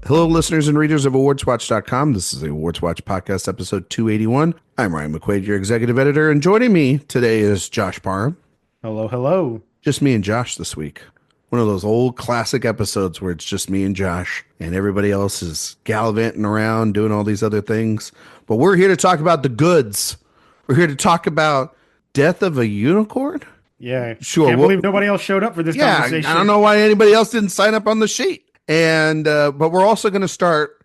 Hello, listeners and readers of AwardsWatch.com. This is the AwardsWatch Podcast, episode 281. I'm Ryan McQuade, your executive editor, and joining me today is Josh Parham. Hello, hello. Just me and Josh this week. One of those old classic episodes where it's just me and Josh, and everybody else is gallivanting around doing all these other things. But we're here to talk about the goods. We're here to talk about Death of a Unicorn. Yeah, sure. Can't believe nobody else showed up for this conversation. I don't know why anybody else didn't sign up on the sheet. And but we're also going to start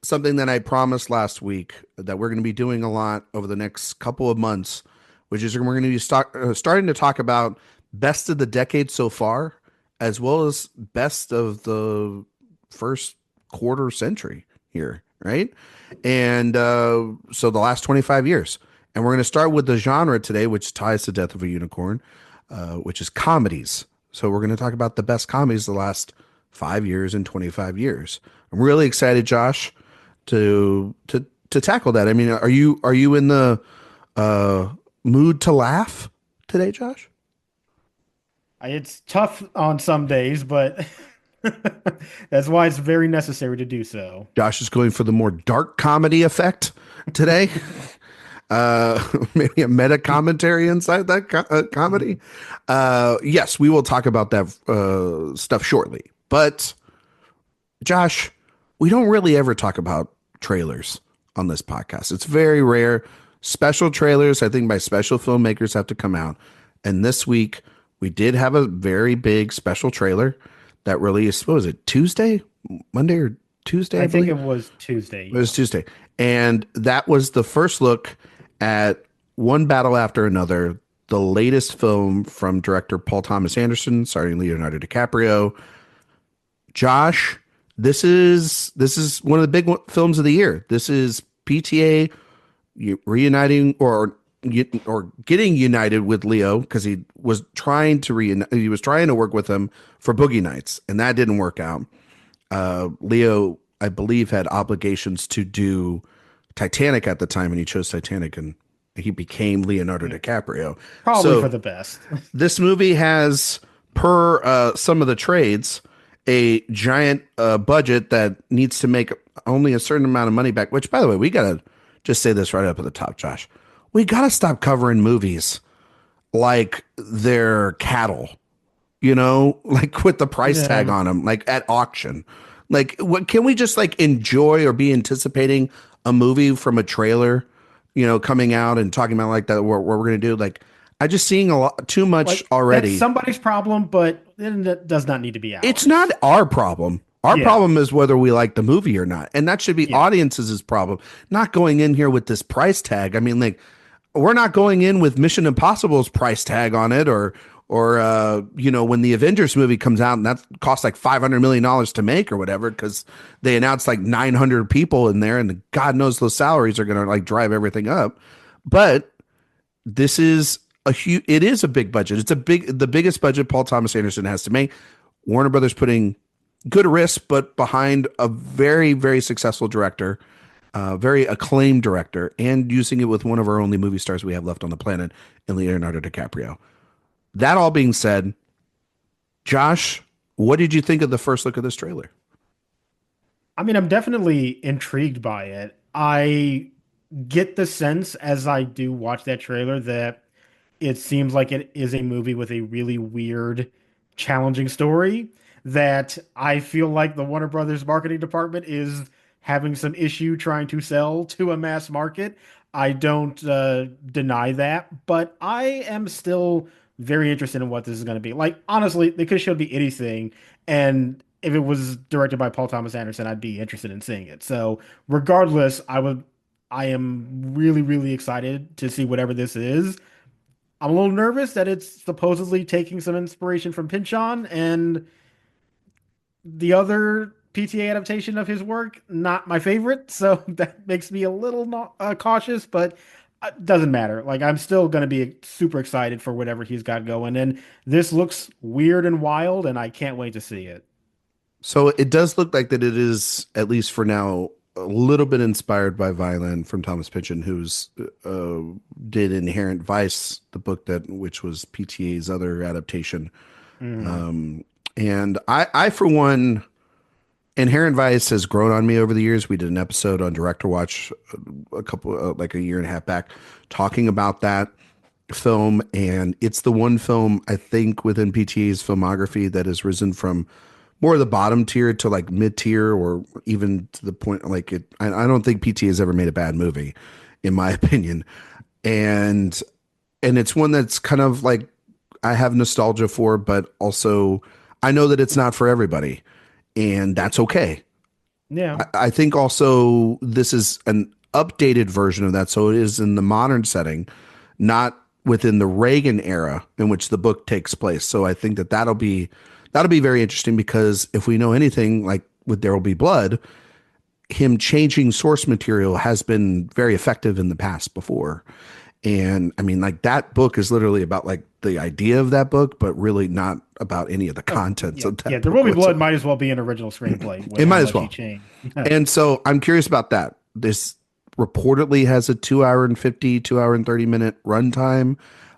something that I promised last week that we're going to be doing a lot over the next couple of months, which is we're going to be starting to talk about best of the decade so far, as well as best of the first quarter century here, right? And so the last 25 years. And we're going to start with the genre today, which ties to Death of a Unicorn, which is comedies. So we're going to talk about the best comedies the last 5 years and 25 years. I'm really excited, Josh, to tackle that. I mean, are you in the mood to laugh today, Josh? It's tough on some days, but that's why it's very necessary to do so. Josh is going for the more dark comedy effect today. Maybe a meta commentary inside that comedy. Yes, we will talk about that stuff shortly. But Josh, we don't really ever talk about trailers on this podcast. It's very rare. Special trailers, I think, by special filmmakers have to come out. And this week, we did have a very big special trailer that released, what was it, Tuesday? Monday or Tuesday? I think it was Tuesday. It was Tuesday. And that was the first look at One Battle After Another, the latest film from director Paul Thomas Anderson, starring Leonardo DiCaprio. Josh, this is one of the big films of the year. This is PTA reuniting or getting united with Leo because he was trying to work with him for Boogie Nights, and that didn't work out. Leo, I believe, had obligations to do Titanic at the time, and he chose Titanic, and he became Leonardo DiCaprio. Probably for the best. This movie has, per some of the trades, a giant budget that needs to make only a certain amount of money back, which, by the way, we got to just say this right up at the top, Josh. We got to stop covering movies like they're cattle, like with the price tag on them, like at auction. Like, what can we just like enjoy or be anticipating a movie from a trailer, coming out and talking about like that, what we're going to do? Like, I just seeing a lot too much already. That's somebody's problem, but that does not need to be ours. It's not our problem. Our problem is whether we like the movie or not. And that should be audiences' problem, not going in here with this price tag. I mean, like, we're not going in with Mission Impossible's price tag on it or when the Avengers movie comes out and that costs like $500 million to make or whatever, because they announced like 900 people in there and God knows those salaries are going to like drive everything up. But this is it is a big budget. It's the biggest budget Paul Thomas Anderson has to make. Warner Brothers putting good risk, but behind a very, very successful director, very acclaimed director, and using it with one of our only movie stars we have left on the planet in Leonardo DiCaprio. That all being said, Josh, what did you think of the first look of this trailer? I mean, I'm definitely intrigued by it. I get the sense as I do watch that trailer that it seems like it is a movie with a really weird, challenging story that I feel like the Warner Brothers marketing department is having some issue trying to sell to a mass market. I don't deny that, but I am still very interested in what this is going to be. Like, honestly, they could have showed me anything, and if it was directed by Paul Thomas Anderson, I'd be interested in seeing it. So regardless, I am really, really excited to see whatever this is. I'm a little nervous that it's supposedly taking some inspiration from Pynchon and the other PTA adaptation of his work. Not my favorite, so that makes me a little cautious, but it doesn't matter. Like, I'm still going to be super excited for whatever he's got going. And this looks weird and wild, and I can't wait to see it. So it does look like that it is, at least for now, a little bit inspired by Violin from Thomas Pynchon, who's did Inherent Vice, the book which was PTA's other adaptation. And I for one, Inherent Vice has grown on me over the years. We did an episode on Director Watch a couple, like a year and a half back, talking about that film. And it's the one film I think within PTA's filmography that has risen from more of the bottom tier to like mid tier, or even to the point like it. I don't think PTA has ever made a bad movie, in my opinion. And it's one that's kind of like I have nostalgia for, but also I know that it's not for everybody, and that's okay. Yeah. I think also this is an updated version of that, so it is in the modern setting, not within the Reagan era in which the book takes place. So I think that that'll be very interesting, because if we know anything, like with There Will Be Blood, him changing source material has been very effective in the past before. And I mean, like that book is literally about like the idea of that book, but really not about any of the Oh, contents yeah. of Yeah. that There book Will Be Blood whatsoever. might as well be an original screenplay with It how might as much he well. changed. And so I'm curious about that. This reportedly has a 2 hour and 50, 2 hour and 30 minute runtime.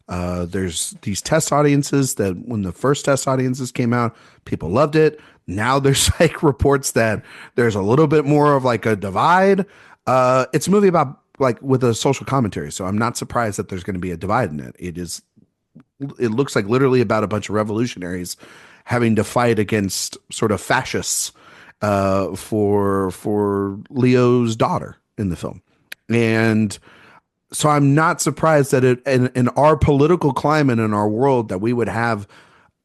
There's these test audiences that when the first test audiences came out, people loved it. Now there's like reports that there's a little bit more of like a divide. It's a movie about like with a social commentary. So I'm not surprised that there's going to be a divide in it. It looks like literally about a bunch of revolutionaries having to fight against sort of fascists for Leo's daughter in the film. And so I'm not surprised that in our political climate in our world that we would have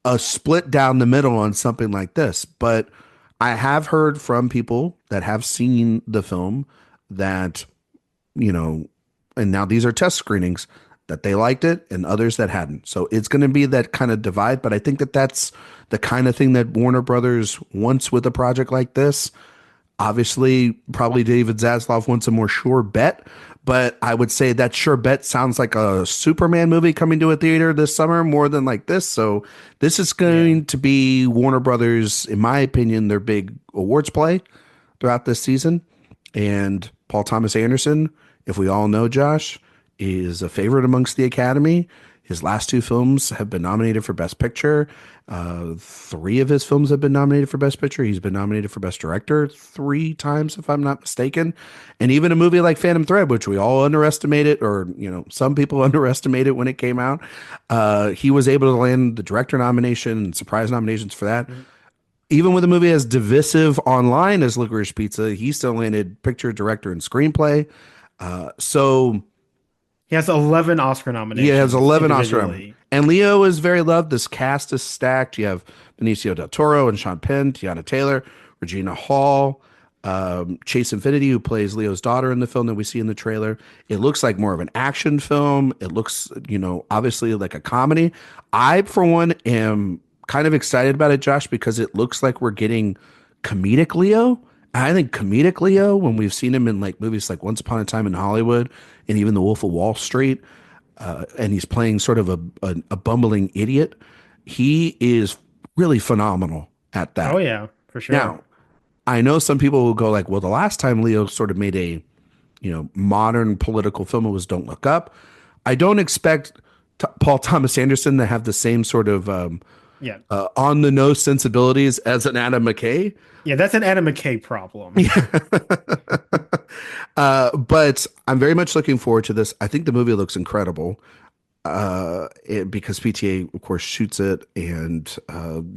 a split down the middle on something like this. But I have heard from people that have seen the film that, you know, and now these are test screenings, that they liked it and others that hadn't. So it's going to be that kind of divide. But I think that that's the kind of thing that Warner Brothers wants with a project like this. Obviously, probably David Zaslav wants a more sure bet, but I would say that sure bet sounds like a Superman movie coming to a theater this summer more than like this. So this is Yeah. going to be Warner Brothers, in my opinion, their big awards play throughout this season. And Paul Thomas Anderson, if we all know Josh, is a favorite amongst the Academy. His last two films have been nominated for Best Picture. Three of his films have been nominated for Best Picture. He's been nominated for Best Director three times, if I'm not mistaken. And even a movie like Phantom Thread, which we all underestimated, or some people underestimated when it came out, he was able to land the director nomination and surprise nominations for that. Mhm. Even with a movie as divisive online as Licorice Pizza, he still landed picture, director, and screenplay. So He has 11 Oscar he has nominations 11 Oscar nominations. individually. And Leo is very loved. This cast is stacked. You have Benicio del Toro and Sean Penn, Tiana Taylor, Regina Hall, Chase Infinity, who plays Leo's daughter in the film that we see in the trailer. It looks like more of an action film. It looks, obviously like a comedy. I, for one, am kind of excited about it, Josh, because it looks like we're getting comedic Leo. I think comedic Leo, when we've seen him in like movies like Once Upon a Time in Hollywood and even The Wolf of Wall Street, and he's playing sort of a bumbling idiot. He is really phenomenal at Oh that. yeah, for sure. Now, I know some people will go like, well, the last time Leo sort of made a, modern political film, it was Don't Look Up. I don't expect Paul Thomas Anderson to have the same sort of Yeah. on the nose sensibilities as an Adam McKay. Yeah, that's an Adam McKay problem. But I'm very much looking forward to this. I think the movie looks incredible. Because PTA, of course, shoots it, and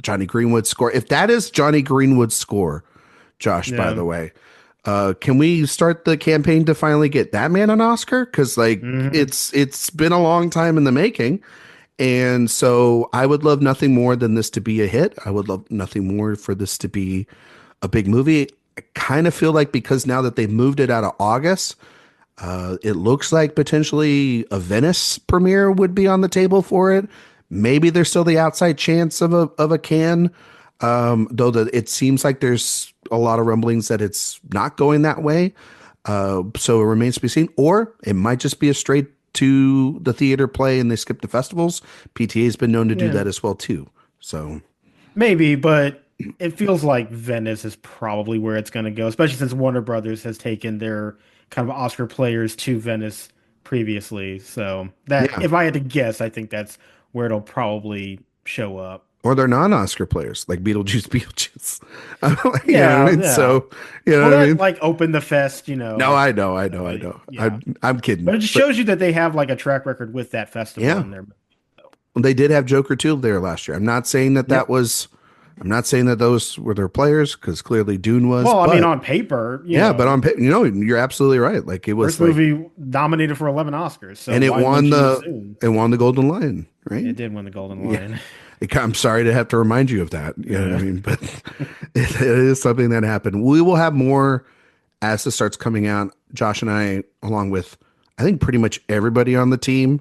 Johnny Greenwood's score. If that is Johnny Greenwood's score, Josh, by Yeah. the way, can we start the campaign to finally get that man an Oscar? Because like Hmm. it's been a long time in the making, and so I would love nothing more than this to be a hit. I would love nothing more for this to be a big movie. I kind of feel like because now that they've moved it out of August, it looks like potentially a Venice premiere would be on the table for it. Maybe there's still the outside chance of a Cannes, though it seems like there's a lot of rumblings that it's not going that way. So it remains to be seen, or it might just be a straight to the theater play and they skip the festivals. PTA has been known to do Yeah. that as well too. So Maybe, but it feels like Venice is probably where it's going to go, especially since Warner Brothers has taken their kind of Oscar players to Venice previously. So that, yeah, if I had to guess, I think that's where it'll probably show up. or they're non-Oscar players like Beetlejuice, Beetlejuice. You know what I Yeah, mean? yeah. So, you know Well, what I that mean? like opened the fest, No, I know, I know, I know. yeah. I'm kidding, But it just but shows you that they have like a track record with that festival yeah, in there. they did have Joker 2 there last year. Yep. I'm not saying that those were their players because clearly Dune was, Well, I mean, but on paper, yeah, but you're absolutely right. Like it was first like, movie nominated for 11 Oscars. So and why wouldn't you assume it won the Golden Lion, right? it did win the Golden Yeah. Lion? I'm sorry to have to remind you of that. You know what I Yeah. mean? But it is something that happened. We will have more as this starts coming out. Josh and I, along with I think pretty much everybody on the team,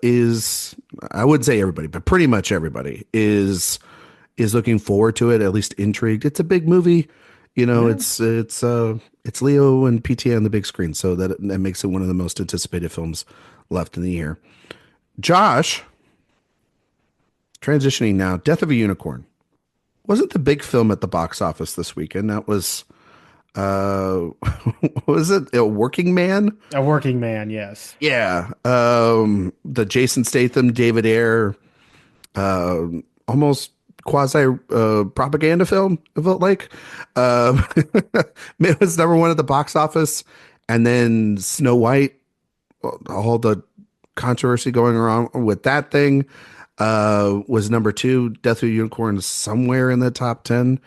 is I would say everybody, but pretty much everybody is looking forward to it, at least intrigued. It's a big movie. You know, Yeah. it's Leo and PTA on the big screen, so that makes it one of the most anticipated films left in the year. Josh, transitioning now, Death of a Unicorn wasn't the big film at the box office this weekend. That was what was it? A Working Man? A working man, yes. Yeah. The Jason Statham, David Ayer, almost quasi propaganda film, it felt like. It was number one at the box office, and then Snow White, all the controversy going around with that thing, was number two. Death of a Unicorn is somewhere in the top 10.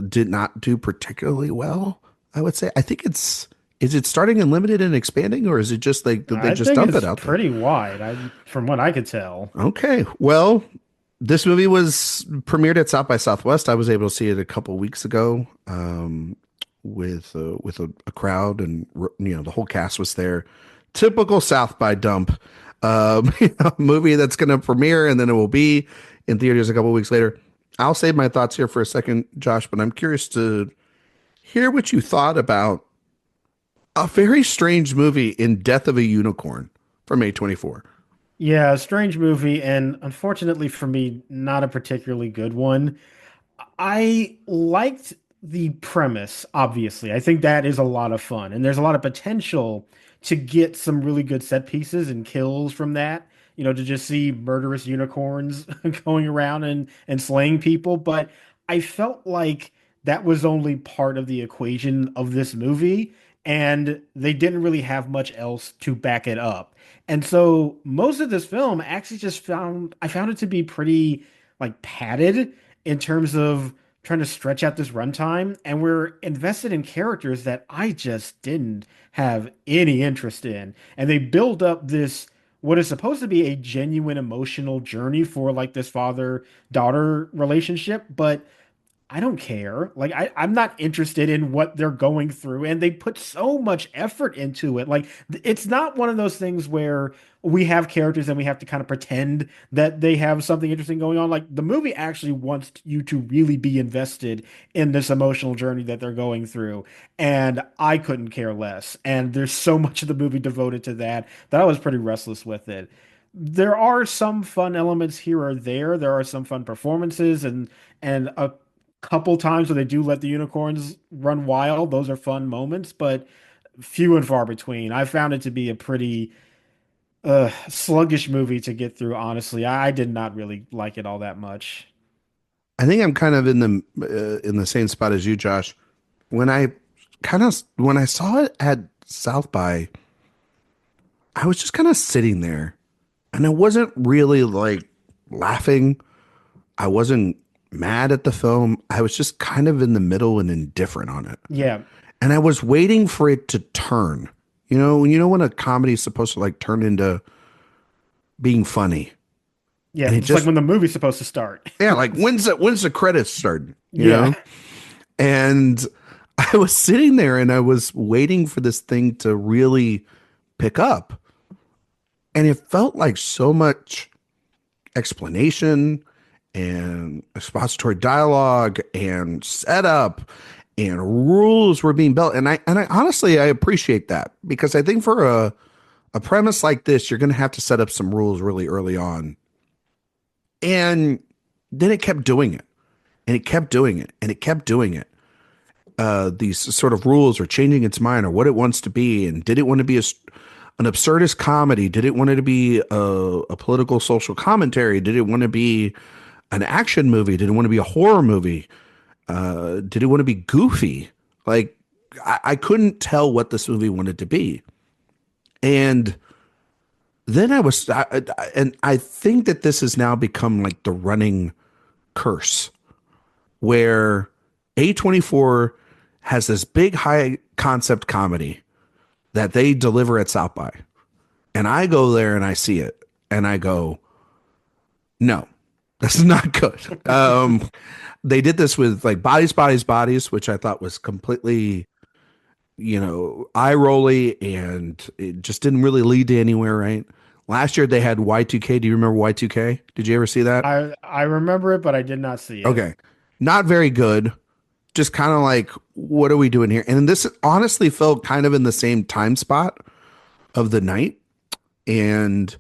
Did not do particularly well, I would say. I think is it starting and limited and expanding, or is it just like did they I just think dump it it's out there? pretty wide, from what I could tell. Okay. Well, this movie was premiered at South by Southwest. I was able to see it a couple weeks ago, with a crowd, and the whole cast was there. Typical South by dump. Movie that's going to premiere and then it will be in theaters a couple weeks later. I'll save my thoughts here for a second, Josh, but I'm curious to hear what you thought about a very strange movie in Death of a Unicorn from A24. Yeah, a strange movie, and unfortunately for me, not a particularly good one. I liked the premise, obviously. I think that is a lot of fun, and there's a lot of potential to get some really good set pieces and kills from that. To just see murderous unicorns going around and slaying people. But I felt like that was only part of the equation of this movie, and they didn't really have much else to back it up. And so most of this film actually I found it to be pretty like padded in terms of trying to stretch out this runtime, and we're invested in characters that I just didn't have any interest in. And they build up this what is supposed to be a genuine emotional journey for like this father-daughter relationship, but I don't care. Like I'm not interested in what they're going through, and they put so much effort into it. Like it's not one of those things where we have characters and we have to kind of pretend that they have something interesting going on. Like the movie actually wants you to really be invested in this emotional journey that they're going through, and I couldn't care less. And there's so much of the movie devoted to that I was pretty restless with it. There are some fun elements here or there. There are some fun performances and a couple times where they do let the unicorns run wild. Those are fun moments, but few and far between. I found it to be a pretty sluggish movie to get through, honestly. I did not really like it all that much. I think I'm kind of in the same spot as you, Josh. When I saw it at South by, I was just kind of sitting there, and I wasn't really like laughing. I wasn't mad at the film. I was just kind of in the middle and indifferent on it. Yeah. And I was waiting for it to turn. When a comedy is supposed to like turn into being funny. Yeah. And it It's like just when the movie's supposed to start. yeah, like when's the credits start? You Yeah. know? And I was sitting there and I was waiting for this thing to really pick up. And it felt like so much explanation and expository dialogue and setup and rules were being built. And I honestly I appreciate that because I think for a premise like this, you're gonna have to set up some rules really early on. And then it kept doing it. And it kept doing it. And it kept doing it. These sort of rules are changing its mind or what it wants to be. And did it want to be an absurdist comedy? Did it want it to be a political social commentary? Did it want to be an action movie? Did it want to be a horror movie? Did it want to be goofy? Like, I couldn't tell what this movie wanted to be. And then I think that this has now become like the running curse where A24 has this big high concept comedy that they deliver at South by. And I go there and I see it and I go, no, that's not good. They did this with like Bodies, Bodies, Bodies, which I thought was completely, eye rolly, and it just didn't really lead to anywhere, right? Last year they had Y2K. Do you remember Y2K? Did you ever see that? I remember it, but I did not see it. Okay. Not very good. Just kind of like, what are we doing here? And this honestly felt kind of in the same time spot of the night. And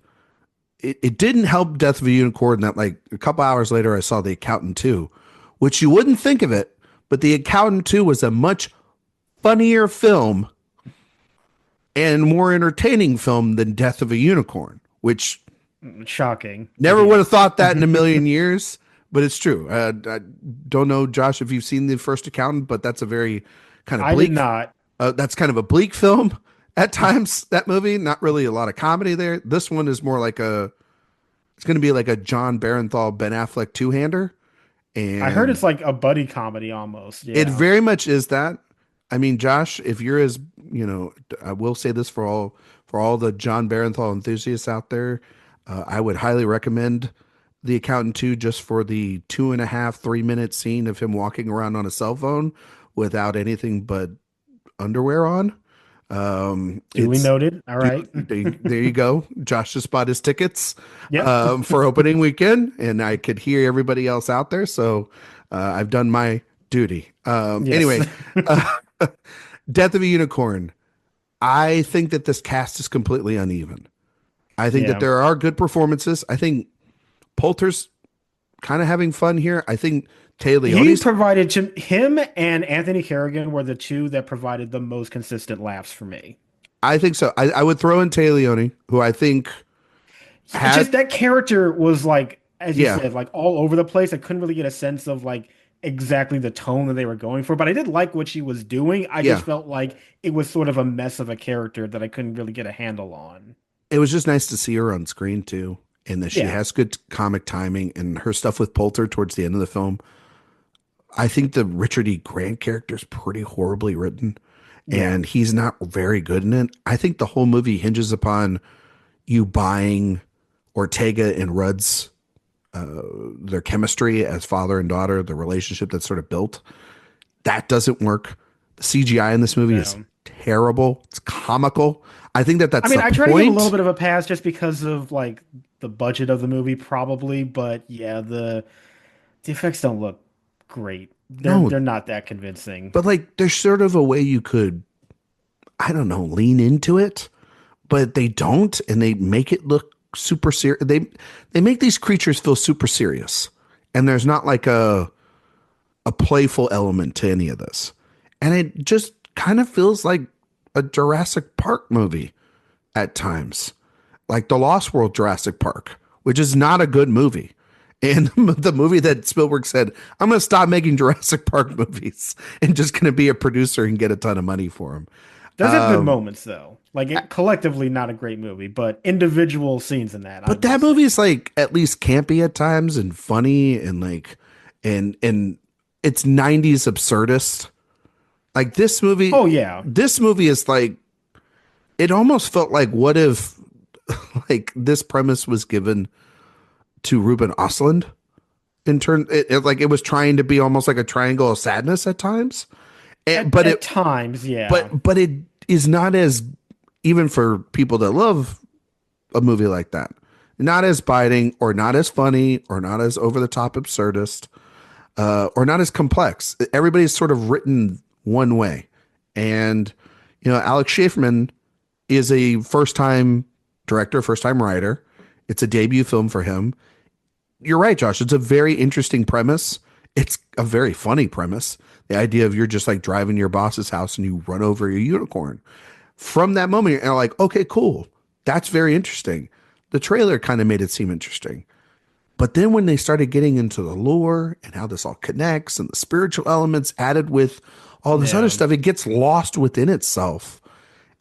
it didn't help Death of a Unicorn that like a couple hours later I saw The Accountant 2, which you wouldn't think of it, but The Accountant 2 was a much funnier film and more entertaining film than Death of a Unicorn, which shocking. Never would have thought that in a million years, but it's true. I don't know, Josh, if you've seen The First Accountant, but that's a very kind of bleak. I did not. That's kind of a bleak film at times, that movie. Not really a lot of comedy there. This one is more like it's going to be like a John Barenthal, Ben Affleck two-hander. And I heard it's like a buddy comedy almost. Yeah. It very much is that. I mean, Josh, if you're I will say this for all the John Barenthal enthusiasts out there, I would highly recommend The Accountant 2 just for the 2.5, 3-minute scene of him walking around on a cell phone without anything but underwear on. Duly noted. All right. There you go. Josh just bought his tickets Yep. for opening weekend, and I could hear everybody else out there. So I've done my duty. Yes. Anyway, Death of a Unicorn. I think that this cast is completely uneven. I think that there are good performances. I think Poulter's kind of having fun here. I think He provided him and Anthony Kerrigan were the two that provided the most consistent laughs for me. I think so. I would throw in Tay Leone, who I think just that character was like, as you said, like all over the place. I couldn't really get a sense of like exactly the tone that they were going for, but I did like what she was doing. I just felt like it was sort of a mess of a character that I couldn't really get a handle on. It was just nice to see her on screen too, and that she has good comic timing, and her stuff with Poulter towards the end of the film. I think the Richard E. Grant character is pretty horribly written, and he's not very good in it. I think the whole movie hinges upon you buying Ortega and Rudd's their chemistry as father and daughter, the relationship that's sort of built. That doesn't work. The CGI in this movie is terrible. It's comical. I think that's I try to give a little bit of a pass just because of like the budget of the movie, probably, but yeah, the effects don't look great. They're not that convincing. But like, there's sort of a way you could, I don't know, lean into it, but they don't, and they make it look super serious. They make these creatures feel super serious, and there's not like a playful element to any of this, and it just kind of feels like a Jurassic Park movie at times, like the Lost World Jurassic Park, which is not a good movie. And the movie that Spielberg said, I'm going to stop making Jurassic Park movies and just going to be a producer and get a ton of money for them. Does have good moments though. Like collectively not a great movie, but individual scenes in that. But that movie is like at least campy at times and funny and like and it's 90s absurdist. Like this movie. Oh yeah. This movie is like, it almost felt like, what if like this premise was given to Ruben Östlund in turn, like it was trying to be almost like a triangle of sadness at times. At times, yeah. But it is not as, even for people that love a movie like that, not as biting or not as funny or not as over the top absurdist or not as complex. Everybody's sort of written one way. And, Alex Schaeferman is a first-time director, first-time writer. It's a debut film for him. You're right, Josh. It's a very interesting premise. It's a very funny premise. The idea of you're just like driving your boss's house and you run over a unicorn. from that moment, you're like, okay, cool. That's very interesting. The trailer kind of made it seem interesting. But then when they started getting into the lore and how this all connects and the spiritual elements added with all this other Yeah. stuff, it gets lost within itself.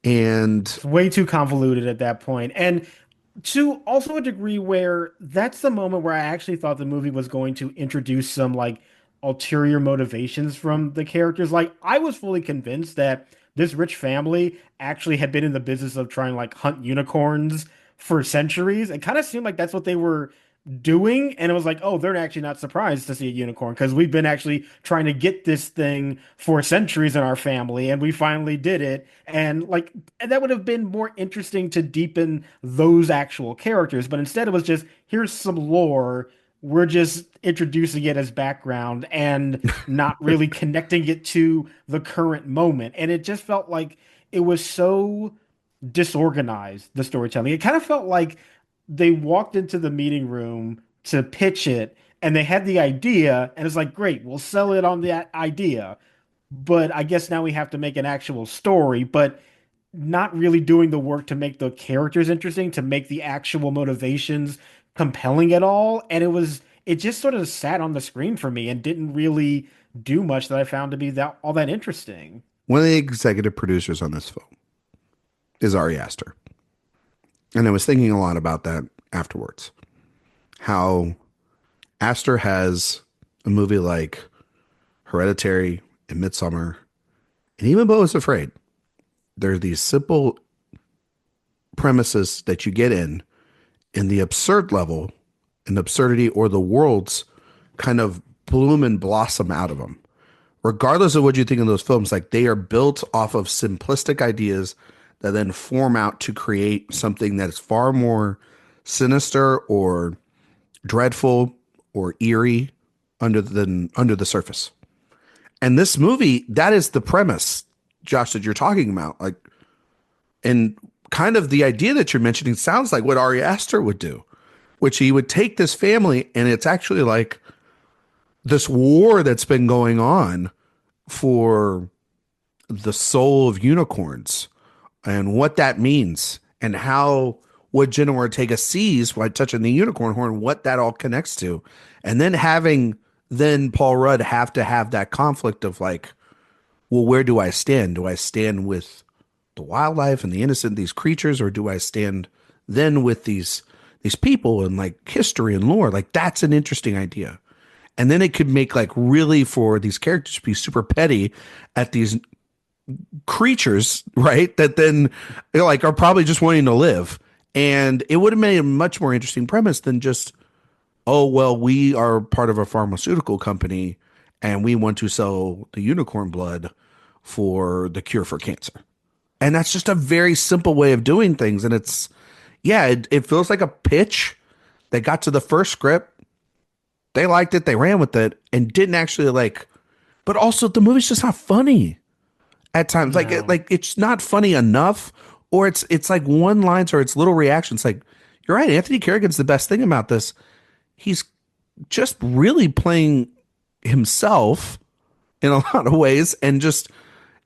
And It's way too convoluted at that point. And to also a degree where that's the moment where I actually thought the movie was going to introduce some like ulterior motivations from the characters. Like I was fully convinced that this rich family actually had been in the business of trying like hunt unicorns for centuries. It kind of seemed like that's what they were doing, and it was like, oh, they're actually not surprised to see a unicorn because we've been actually trying to get this thing for centuries in our family, and we finally did it. And like, and that would have been more interesting to deepen those actual characters, but instead it was just here's some lore. We're just introducing it as background and not really connecting it to the current moment. And it just felt like it was so disorganized, the storytelling. It kind of felt like they walked into the meeting room to pitch it and they had the idea and it's like, great, we'll sell it on that idea. But I guess now we have to make an actual story, but not really doing the work to make the characters interesting, to make the actual motivations compelling at all. And it just sort of sat on the screen for me and didn't really do much that I found to be that all that interesting. one of the executive producers on this film is Ari Aster. And I was thinking a lot about that afterwards. How Aster has a movie like Hereditary and Midsummer, and even Beau is Afraid. There are these simple premises that you get in the absurd level, and absurdity or the worlds kind of bloom and blossom out of them. Regardless of what you think of those films, like they are built off of simplistic ideas that then form out to create something that is far more sinister or dreadful or eerie under the surface. And this movie, that is the premise, Josh, that you're talking about. Like, and kind of the idea that you're mentioning sounds like what Ari Aster would do, which he would take this family, and it's actually like this war that's been going on for the soul of unicorns and what that means and how what Jenna Ortega sees by touching the unicorn horn, what that all connects to. And then having Paul Rudd have to have that conflict of like, well, where do I stand? Do I stand with the wildlife and the innocent, these creatures, or do I stand then with these people and like history and lore? Like that's an interesting idea. And then it could make like really for these characters to be super petty at these creatures, right? That then like are probably just wanting to live. And it would have made a much more interesting premise than just, oh, well, we are part of a pharmaceutical company and we want to sell the unicorn blood for the cure for cancer. And that's just a very simple way of doing things. And it's, yeah, it feels like a pitch. They got to the first script. They liked it. They ran with it and didn't actually like, but also the movie's just not funny at times. No. Like it's not funny enough, or it's like one lines or it's little reactions. Like, you're right. Anthony Carrigan's the best thing about this. He's just really playing himself in a lot of ways and just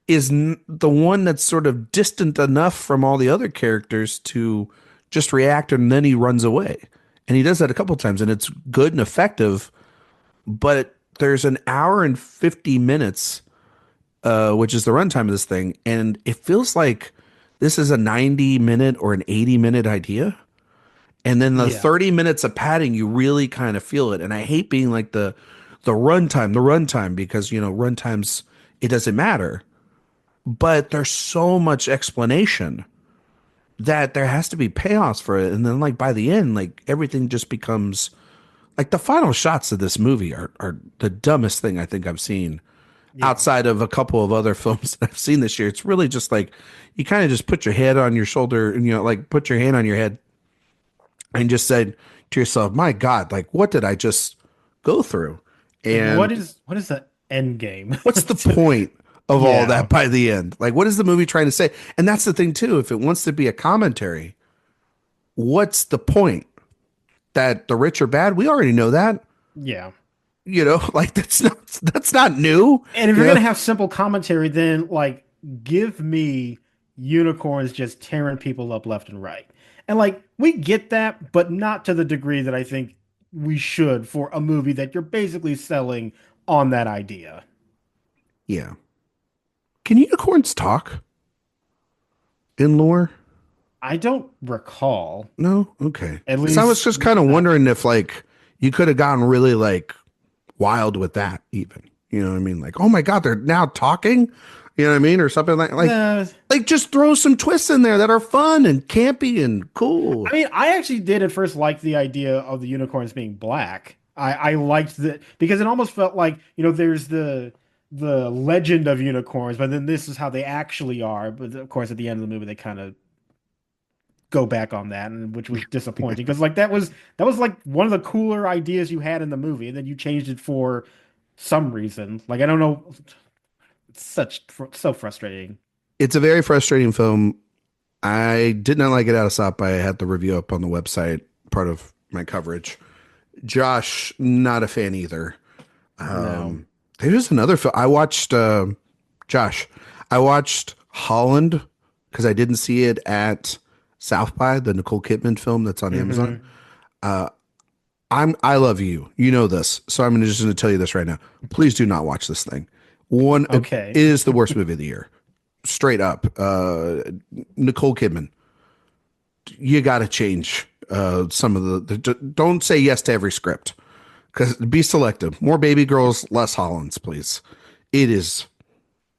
is the one that's sort of distant enough from all the other characters to just react, and then he runs away. And he does that a couple of times, and it's good and effective. But there's an hour and 50 minutes, which is the runtime of this thing, and it feels like this is a 90-minute or an 80-minute idea. And then the 30 minutes of padding, you really kind of feel it. And I hate being like the runtime, because, you know, runtimes, it doesn't matter. But there's so much explanation that there has to be payoffs for it. And then like by the end, like everything just becomes like the final shots of this movie are the dumbest thing I think I've seen outside of a couple of other films that I've seen this year. It's really just like, you kind of just put your head on your shoulder and, you know, like put your hand on your head and just said to yourself, my God, like what did I just go through? And what is the end game? what's the point of all that by the end? Like, what is the movie trying to say? And that's the thing too. If it wants to be a commentary, what's the point? That the rich are bad? We already know that. Yeah. You know, like that's not new. And if you're gonna have simple commentary, then like give me unicorns just tearing people up left and right. And like we get that, but not to the degree that I think we should for a movie that you're basically selling on that idea. Yeah. Can unicorns talk in lore? I don't recall, No? Okay. at So I was least just kind of wondering if like you could have gotten really like wild with that even. You know what I mean? Like, oh my God, they're now talking. You know what I mean? Or something uh, like just throw some twists in there that are fun and campy and cool. I mean, I actually did at first like the idea of the unicorns being black. I liked that because it almost felt like, there's the legend of unicorns, but then this is how they actually are. But of course, at the end of the movie, they kind of go back on that, and which was disappointing because like that was like one of the cooler ideas you had in the movie, and then you changed it for some reason. Like I don't know, it's so frustrating. It's a very frustrating film. I did not like it out of stop. I had the review up on the website, part of my coverage. Josh, not a fan either. No. There's another film I watched. Josh, I watched Holland because I didn't see it at South by, the Nicole Kidman film that's on Amazon. Hmm. I love you. You know this, so I'm just going to tell you this right now. Please do not watch this thing. It Okay. is the worst movie of the year, straight up. Nicole Kidman, you got to change some of don't say yes to every script because be selective. More baby girls, less Hollands, please. It is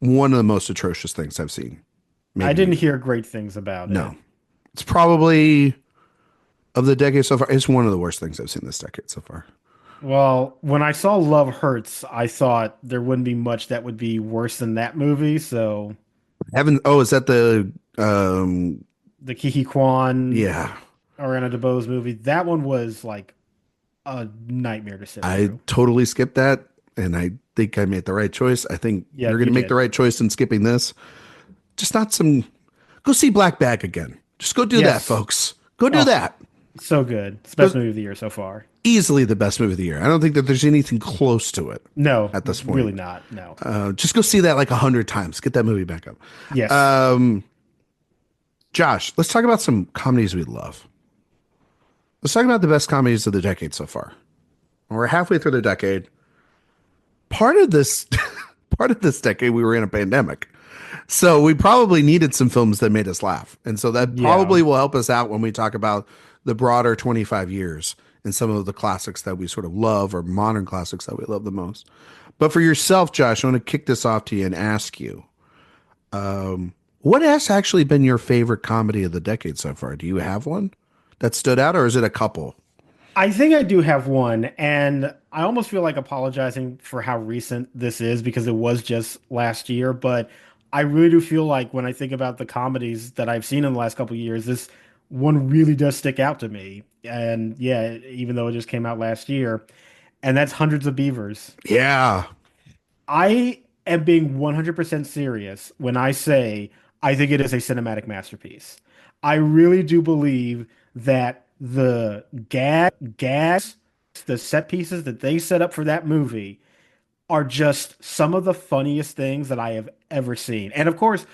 one of the most atrocious things I've seen. I Maybe didn't hear great things about it. no. It's probably of the decade so far. It's one of the worst things I've seen this decade so far. Well, when I saw Love Hurts, I thought there wouldn't be much that would be worse than that movie. So Haven't. Oh, is that the? the Kiki Kwan, Yeah, Ariana DeBose movie, that one was like a nightmare to sit I through. totally skipped that, and I think I made the right choice. I think Yeah, you're going you to make the did. right choice in skipping this. Just not some. Go see Black Bag again. Just go do that, Yes. folks. Go do Oh, that. so good. It's the best Go, movie of the year so far. easily the best movie of the year. I don't think that there's anything close to it No, at this point. really not. No. Just go see that like 100 times. Get that movie back up. Yes. Josh, let's talk about some comedies we love. Let's talk about the best comedies of the decade so far. We're halfway through the decade. Part of this, part of this decade, we were in a pandemic, so we probably needed some films that made us laugh, and so that Yeah. probably will help us out when we talk about the broader 25 years and some of the classics that we sort of love or modern classics that we love the most. But for yourself, Josh, I want to kick this off to you and ask you, what has actually been your favorite comedy of the decade so far? Do you have one that stood out, or is it a couple? I think I do have one, and I almost feel like apologizing for how recent this is because it was just last year. But I really do feel like when I think about the comedies that I've seen in the last couple of years, this one really does stick out to me. And yeah, even though it just came out last year, and that's Hundreds of Beavers. Yeah. I am being 100% serious when I say I think it is a cinematic masterpiece. I really do believe that the gags, the set pieces that they set up for that movie are just some of the funniest things that I have ever seen. And of course,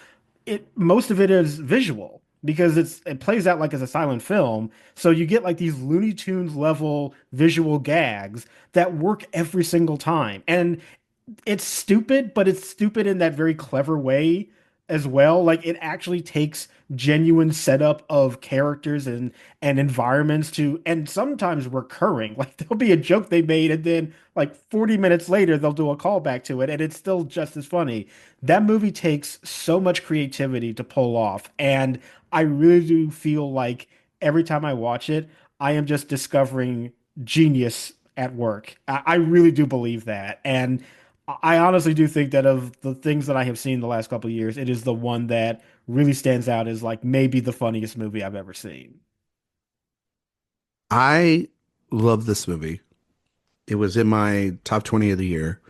it most of it is visual because it plays out like it's a silent film. So you get like these Looney Tunes level visual gags that work every single time. And it's stupid, but it's stupid in that very clever way as well. Like it actually takes genuine setup of characters and environments to and sometimes recurring. Like there'll be a joke they made and then like 40 minutes later they'll do a callback to it and it's still just as funny. That movie takes so much creativity to pull off and I really do feel like every time I watch it, I am just discovering genius at work. I really do believe that. And I honestly do think that of the things that I have seen the last couple of years, it is the one that really stands out as like maybe the funniest movie I've ever seen. I love this movie. It was in my top 20 of the year.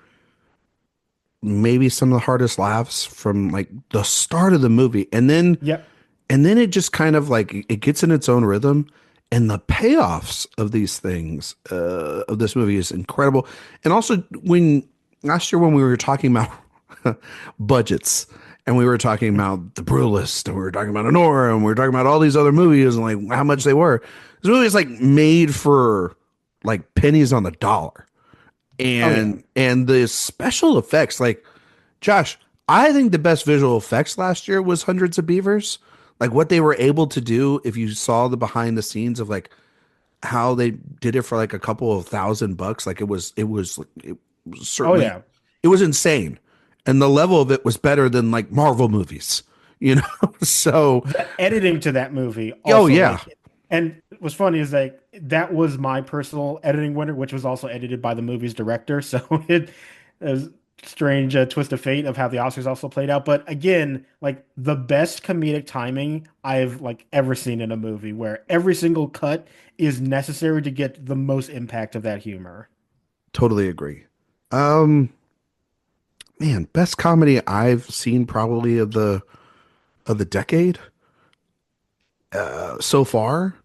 Maybe some of the hardest laughs from like the start of the movie. Yep. And then it just kind of like it gets in its own rhythm. And the payoffs of these things, of this movie is incredible. And also when last year when we were talking about budgets and we were talking about The Brutalist, and we were talking about Honora, and we were talking about all these other movies and like how much they were. This movie is like made for like pennies on the dollar, Oh yeah. and the special effects, like Josh, I think the best visual effects last year was Hundreds of Beavers. Like what they were able to do, if you saw the behind the scenes of like how they did it for like a couple of $1,000, like it was Oh certainly yeah. it was insane, and the level of it was better than like Marvel movies, you know. So, The editing to that movie oh also yeah, and what's funny is like that was my personal editing winner, which was also edited by the movie's director. So it is strange twist of fate of how the Oscars also played out. But again, like the best comedic timing I've like ever seen in a movie, where every single cut is necessary to get the most impact of that humor. totally agree. Um, Man, best comedy I've seen probably of the decade so far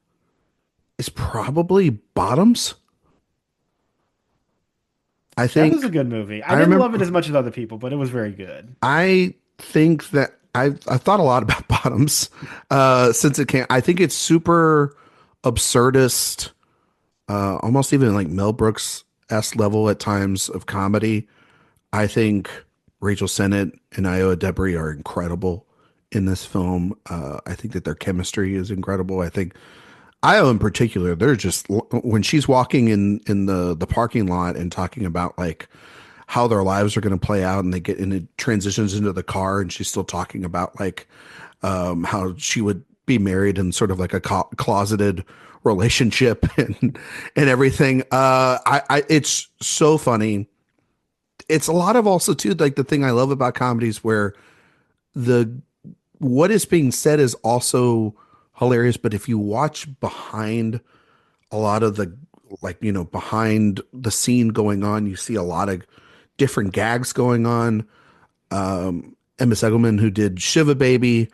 is probably Bottoms. I That was think a good movie. I I didn't love it remember. as much as other people, but it was very good. I think that I've thought a lot about Bottoms since it came. I think it's super absurdist, almost even like Mel Brooks s level at times of comedy. I think Rachel Sennett and Iowa Debris are incredible in this film. I think that their chemistry is incredible. I think Io in particular, they're just when she's walking in the parking lot and talking about like how their lives are going to play out, and they get and it transitions into the car, and she's still talking about like how she would be married in sort of like a closeted relationship and everything. I it's so funny. It's a lot of also too like the thing I love about comedies where the what is being said is also hilarious, but if you watch behind a lot of the like behind the scene going on, you see a lot of different gags going on. Emma Segelman, who did Shiva Baby,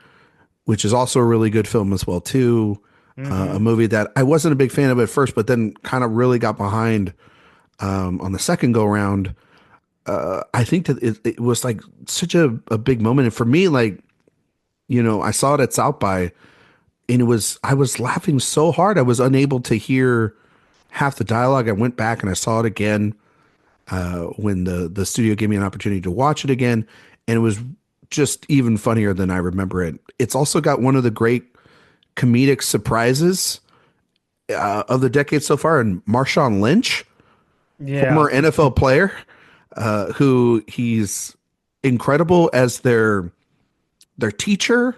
which is also a really good film as well too. A Hmm. movie that I wasn't a big fan of at first, but then kind of really got behind on the second go round. I think that it was like such a big moment, and for me, like I saw it at South by, and I was laughing so hard I was unable to hear half the dialogue. I went back and I saw it again when the studio gave me an opportunity to watch it again, and it was just even funnier than I remember it. It's also got one of the great comedic surprises of the decade so far, and Marshawn Lynch, Yeah. former NFL player, who he's incredible as their teacher,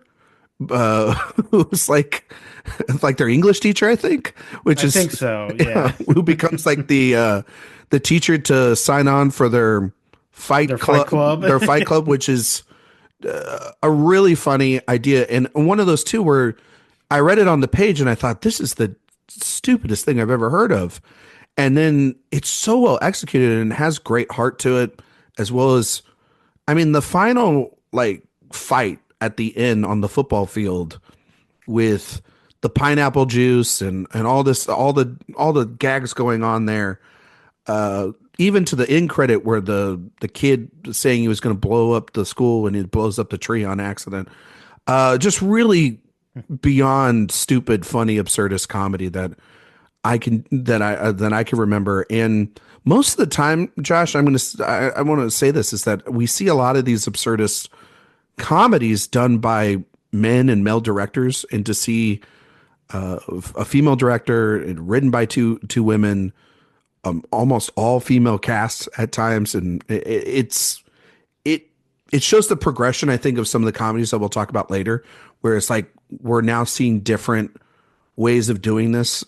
uh, who's like their English teacher, I think, which I think is so. Yeah. who becomes like the teacher to sign on for Their Fight Club. their fight club, which is a really funny idea, and one of those two where I read it on the page and I thought this is the stupidest thing I've ever heard of, and then it's so well executed and has great heart to it, as well as I mean the final like fight at the end on the football field with the pineapple juice and all this all the gags going on there, even to the end credit where the kid saying he was going to blow up the school and he blows up the tree on accident. Just really beyond stupid, funny, absurdist comedy that I can remember. And most of the time, Josh, I want to say this is that we see a lot of these absurdist comedies done by men and male directors, and to see a female director and written by two women, almost all female casts at times, and it it shows the progression I think of some of the comedies that we'll talk about later, where it's like we're now seeing different ways of doing this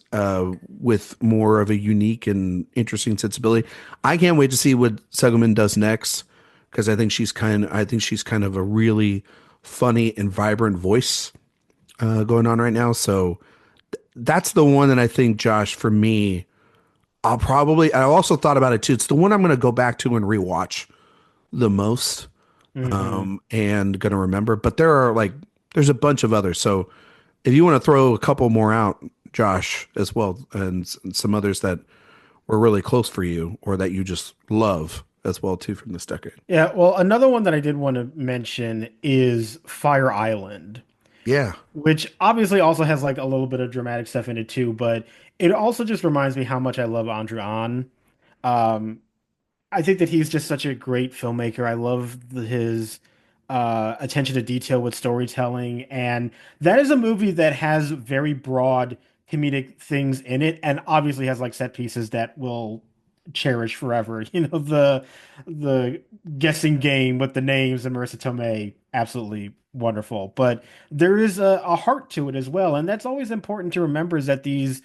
with more of a unique and interesting sensibility. I can't wait to see what Segelman does next, because I think she's kind of a really funny and vibrant voice going on right now. So that's the one that I think, Josh, for me, I also thought about it too. It's the one I'm going to go back to and rewatch the most, Hmm. and going to remember. But there's a bunch of others. So if you want to throw a couple more out, Josh, as well, and some others that were really close for you or that you just love, as well too from this decade. Yeah, well, another one that I did want to mention is Fire Island, Yeah, which obviously also has like a little bit of dramatic stuff in it too, but it also just reminds me how much I love Andrew An. Um, I think that he's just such a great filmmaker. I love his attention to detail with storytelling, and that is a movie that has very broad comedic things in it, and obviously has like set pieces that will cherish forever. You know, the guessing game with the names and Marissa Tomei, absolutely wonderful. But there is a heart to it as well, and that's always important to remember is that these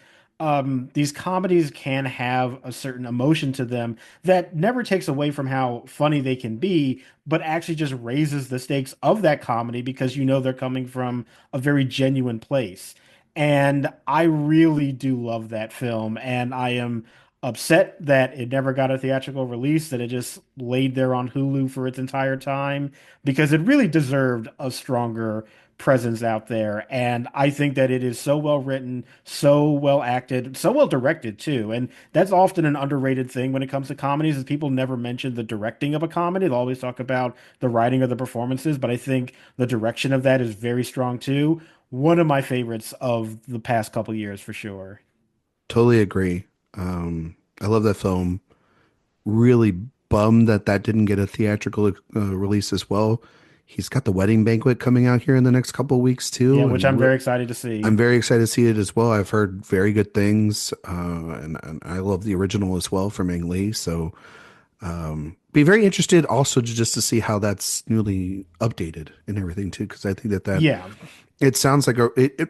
comedies can have a certain emotion to them that never takes away from how funny they can be, but actually just raises the stakes of that comedy because you know they're coming from a very genuine place. And I really do love that film, and I am upset that it never got a theatrical release, that it just laid there on Hulu for its entire time, because it really deserved a stronger presence out there. And I think that it is so well written, so well acted, so well directed too. And that's often an underrated thing when it comes to comedies is people never mention the directing of a comedy. They'll always talk about the writing of the performances, but I think the direction of that is very strong too. One of my favorites of the past couple years for sure. totally agree. I love that film. Really bummed that that didn't get a theatrical release as well. He's got the Wedding Banquet coming out here in the next couple of weeks Yeah, too, which and I'm very excited to see. I'm very excited to see it as well. I've heard very good things, and I love the original as well from Ang Lee. So, be very interested also just to see how that's newly updated and everything too, because I think that Yeah. it sounds like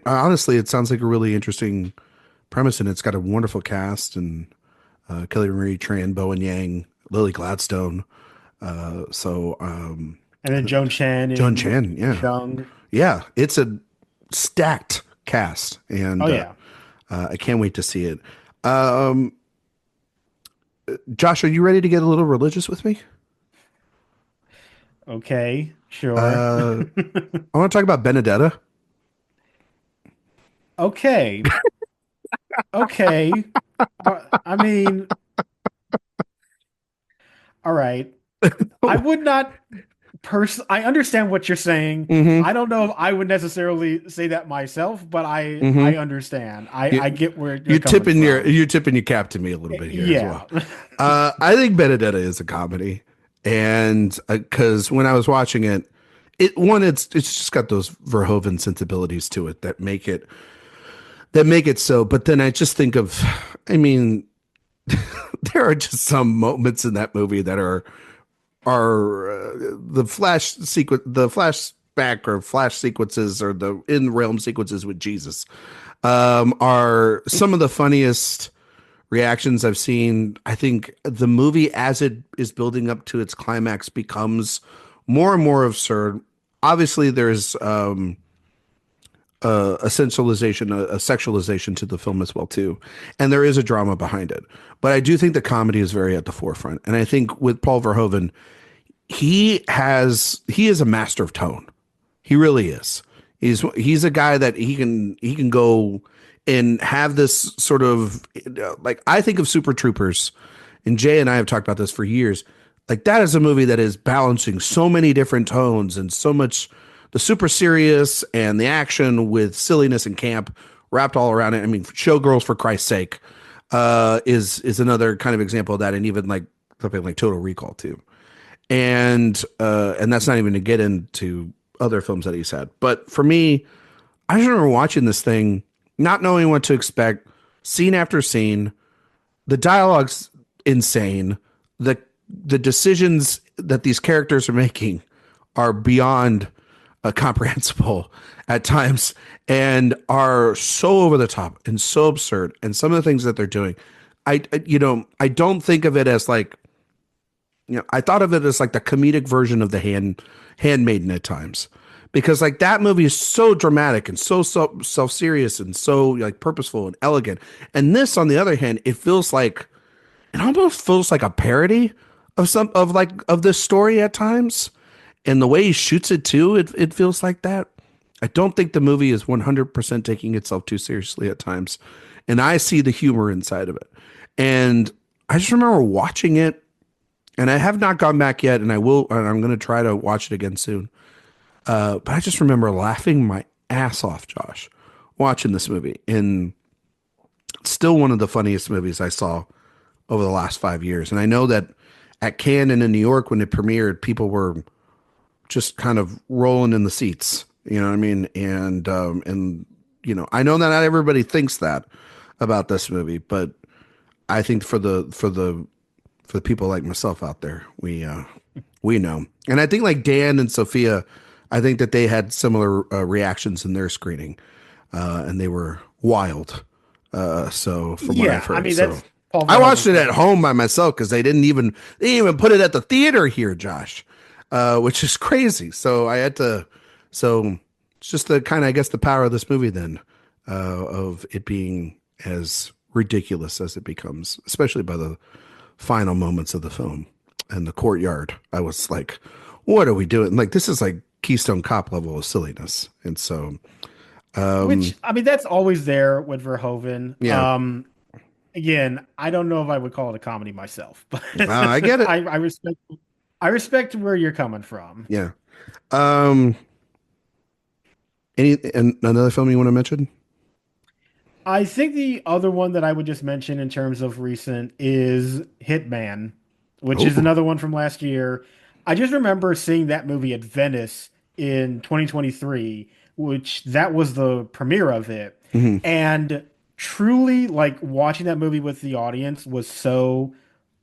honestly, it sounds like a really interesting premise, and it's got a wonderful cast and Kelly Marie Tran, Bowen Yang, Lily Gladstone. So And then Joan Chen Joan and Chen, yeah, Chung. yeah, it's a stacked cast, Oh and yeah. I can't wait to see it. Um, Josh, are you ready to get a little religious with me? Okay, sure. Uh, I want to talk about Benedetta. Okay. Okay. I mean, all right. I would not I understand what you're saying. Mm-hmm. I don't know if I would necessarily say that myself, but I Mm-hmm. understand. You, I get where you're you coming tipping from. you're tipping your cap to me a little bit here as Yeah. well. I think Benedetta is a comedy, and because when I was watching it, it's just got those Verhoeven sensibilities to it that make it so. But then I just think of, I mean, there are just some moments in that movie that are the flashback or flash sequences or the in realm sequences with Jesus are some of the funniest reactions I've seen. I think the movie, as it is building up to its climax, becomes more and more absurd. Obviously, there's a sensualization, a sexualization to the film as well too, and there is a drama behind it. But I do think the comedy is very at the forefront, and I think with Paul Verhoeven, he is a master of tone. He really is. He's a guy that he can go and have this sort of like I think of Super Troopers, and Jay and I have talked about this for years. Like that is a movie that is balancing so many different tones and so much the super serious and the action with silliness and camp wrapped all around it. I mean, Showgirls for Christ's sake is another kind of example of that, and even like something like Total Recall too. And that's not even to get into other films that he's had. But for me, I just remember watching this thing, not knowing what to expect, scene after scene. The dialogue's insane. The decisions that these characters are making are beyond comprehensible at times and are so over the top and so absurd. And some of the things that they're doing, I don't think of it as like, I thought of it as like the comedic version of the Handmaiden at times, because like that movie is so dramatic and so self serious and so like purposeful and elegant. And this, on the other hand, it almost feels like a parody of of this story at times, and the way he shoots it too. It feels like that. I don't think the movie is 100% taking itself too seriously at times, and I see the humor inside of it. And I just remember watching it And I have not gone back yet, and I will, and I'm going to try to watch it again soon. But I just remember laughing my ass off, Josh, watching this movie. And it's still one of the funniest movies I saw over the last 5 years. And I know that at Cannes and in New York, when it premiered, people were just kind of rolling in the seats. You know what I mean? And you know, I know that not everybody thinks that about this movie, but I think for the people like myself out there, we know. And I think like Dan and Sophia, I think that they had similar reactions in their screening, and they were wild. So from what I've heard, I mean, that's I watched it at home by myself because they didn't even put it at the theater here, Josh, which is crazy. So I had to. So it's just the kind of, I guess, the power of this movie then, of it being as ridiculous as it becomes, especially by the final moments of the film and the courtyard. I was like, what are we doing? Like, this is like Keystone Cop level of silliness. And so, which, I mean, that's always there with Verhoeven. Yeah. Again, I don't know if I would call it a comedy myself, but I get it. I respect where you're coming from. Yeah. Another film you want to mention? I think the other one that I would just mention in terms of recent is Hitman, which is another one from last year. I just remember seeing that movie at Venice in 2023, which that was the premiere of it. Mm-hmm. And truly, like, watching that movie with the audience was so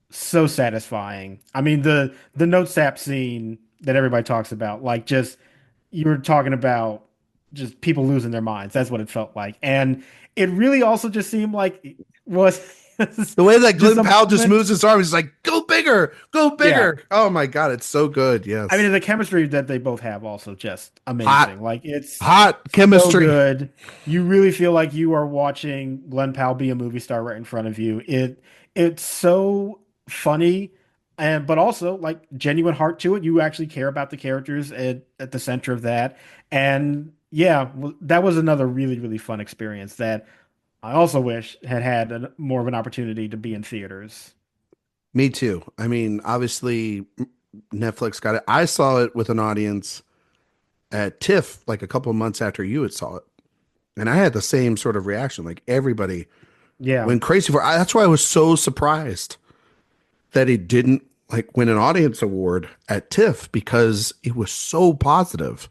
satisfying. I mean, the note sap scene that everybody talks about, like, just, you were talking about just people losing their minds. That's what it felt like. And it really also just seemed like it was the way that Glenn Powell just moves his arm. He's like, go bigger, go bigger. Yeah. Oh my God. It's so good. Yes. I mean, the chemistry that they both have also just amazing. Like, it's hot chemistry. So good. You really feel like you are watching Glenn Powell be a movie star right in front of you. It's so funny, but also like genuine heart to it. You actually care about the characters at the center of that. And yeah, that was another really, really fun experience that I also wish had more of an opportunity to be in theaters. Me too. I mean, obviously Netflix got it. I saw it with an audience at TIFF like a couple of months after you had saw it. And I had the same sort of reaction. Like, everybody went crazy for it. That's why I was so surprised that it didn't like win an audience award at TIFF, because it was so positive.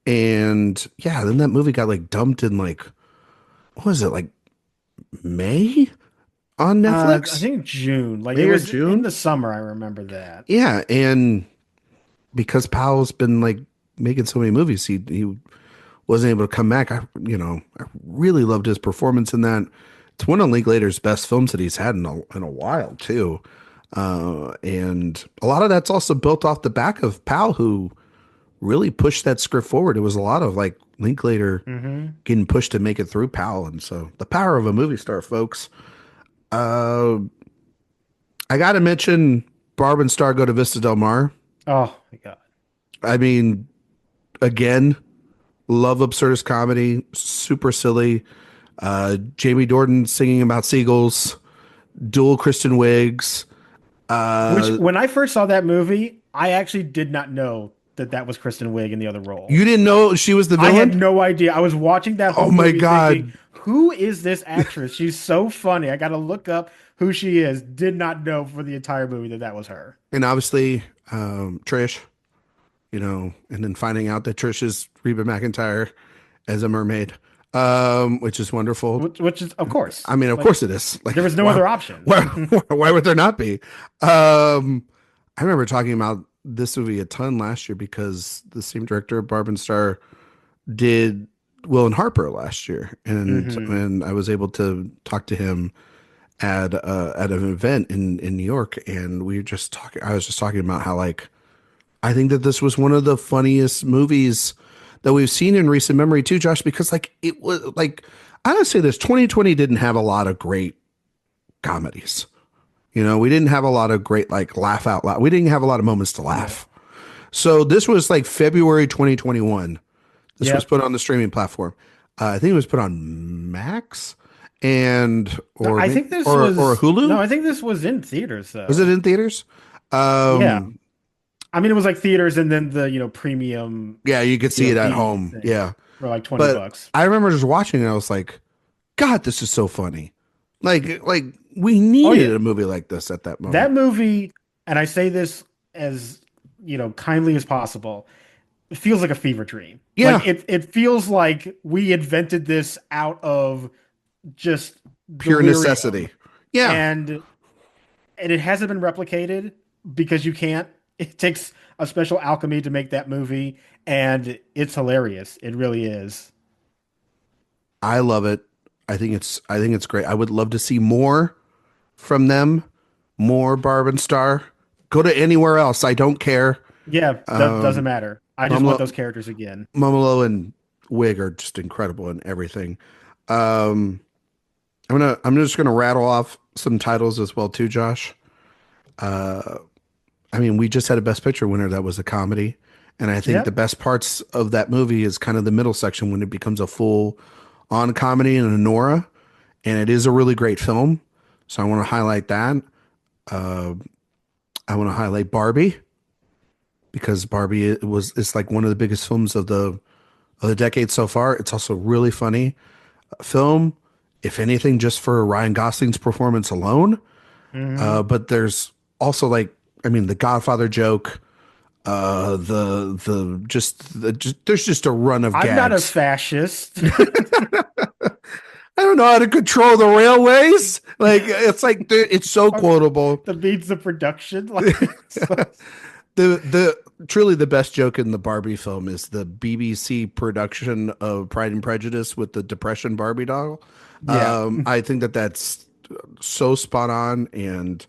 And yeah, then that movie got like dumped in like, what was it, like May on Netflix? I think June. Like, May it was June? in the summer. I remember that. Yeah, and because Powell's been like making so many movies, he wasn't able to come back. I really loved his performance in that. It's one of Linklater's best films that he's had in a while too. And a lot of that's also built off the back of Powell, who really pushed that script forward. It was a lot of like Linklater getting pushed to make it through Powell. And so the power of a movie star, folks. I got to mention Barb and Star Go to Vista Del Mar. Oh my God. I mean, again, love absurdist comedy, super silly. Jamie Dornan singing about seagulls, dual Kristen Wiigs. Which, when I first saw that movie, I actually did not know that was Kristen Wiig in the other role. You didn't know she was the villain? I had no idea. I was watching that whole movie God. Thinking, who is this actress? She's so funny. I got to look up who she is. Did not know for the entire movie that was her. And obviously, Trish, and then finding out that Trish is Reba McEntire as a mermaid, which is wonderful. Which is, of course. I mean, of course it is. Like, there was no other option. Why would there not be? I remember talking about this movie a ton last year because the same director, Barb and Star, did Will and Harper last year, and I was able to talk to him at an event in New York, and we were just talking. I was just talking about how, like, I think that this was one of the funniest movies that we've seen in recent memory too, Josh, because like it was like, I would say this 2020 didn't have a lot of great comedies. We didn't have a lot of great, like, laugh out loud. We didn't have a lot of moments to laugh. So this was like February 2021. This was put on the streaming platform. I think it was put on Max or Hulu. No, I think this was in theaters though. Was it in theaters? Yeah. Um, I mean, it was like theaters and then the, premium yeah, you could see it at VOD home. thing Yeah. for like 20 But bucks. I remember just watching it. I was like, God, this is so funny. Like we Oh yeah. needed a movie like this at that That moment. movie, and I say this as, kindly as possible, it feels like a fever dream. Like Yeah. it feels like we invented this out of just Pure delirium necessity. Yeah. and it hasn't been replicated because you can't. It takes a special alchemy to make that movie, and it's hilarious. It really is. I love it. I think it's great. I would love to see more from them, more Barb and Star. Go to anywhere else. I don't care. Yeah, doesn't matter. I just want Mumlo, those characters again. Mumolo and Wig are just incredible in everything. Um, I'm just gonna rattle off some titles as well too, Josh. I mean, we just had a Best Picture winner that was a comedy, and I think the Yep. best parts of that movie is kind of the middle section when it becomes a full on comedy and a Nora, and it is a really great film. So I want to highlight that. I want to highlight Barbie because Barbie is like one of the biggest films of the decade so far. It's also really funny film, if anything, just for Ryan Gosling's performance alone. Hmm. But there's also like, I mean, the Godfather joke, there's just a run of I'm not a gags. fascist. I don't know how to control the railways. Like it's like it's so quotable. The means of production, like The truly the best joke in the Barbie film is the BBC production of Pride and Prejudice with the Depression Barbie doll. yeah. I think that's so spot on, and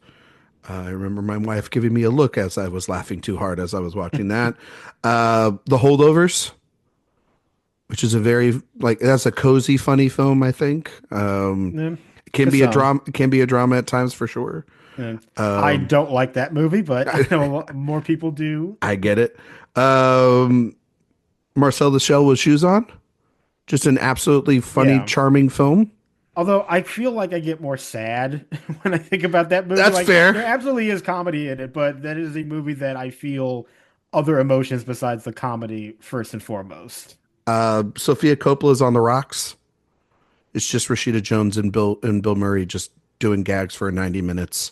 I remember my wife giving me a look as I was laughing too hard as I was watching that. The Holdovers, which is a very like that's a cozy, funny film. I think Yeah. it can To be a some. drama. It can be a drama at times for sure. Yeah. I don't like that movie, but I know a lot more people do. I get it. Um, Marcel the Shell with Shoes On, just an absolutely funny, Yeah. charming film. Although I feel like I get more sad when I think about that movie. That's Like fair. there absolutely is comedy in it, but that is a movie that I feel other emotions besides the comedy first and foremost. Sophia Coppola's on the rocks. It's just Rashida Jones and Bill Murray just doing gags for 90 minutes.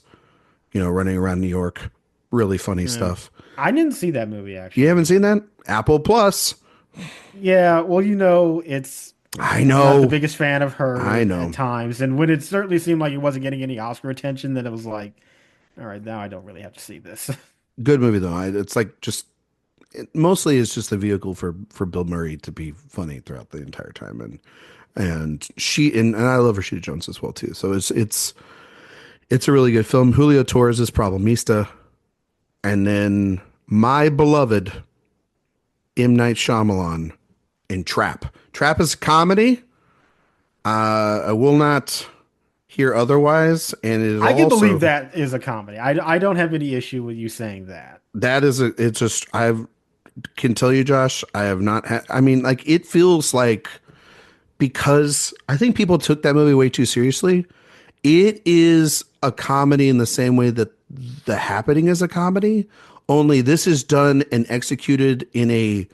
Running around New York. Really funny Yeah. stuff. I didn't see that movie You actually. haven't seen that? Apple Plus. Yeah, well, it's I I'm not the know. biggest fan of I her at know. times, and when it certainly seemed like it wasn't getting any Oscar attention, then it was like, all right, now I don't really have to see this. Good movie though. It's like mostly it's just a vehicle for Bill Murray to be funny throughout the entire time, and I love Rashida Jones as well too. So it's a really good film. Julio Torres is Problemista, and then my beloved M. Night Shyamalan in Trap. Trap is a comedy. I will not hear otherwise, and it is I can believe also that is a comedy. I don't have any issue with you saying that. that is a it's just I can tell you, Josh, I have not had. I mean, like it feels like because I think people took that movie way too seriously. It is a comedy in the same way that The Happening is a comedy, only this is done and executed in a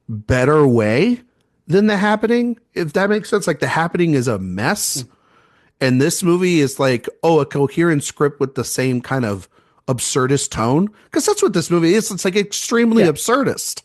better way than The Happening, if that makes sense. Like The Happening is a mess, and this movie is like, oh, a coherent script with the same kind of absurdist tone. Because that's what this movie is. It's like extremely Yeah. absurdist.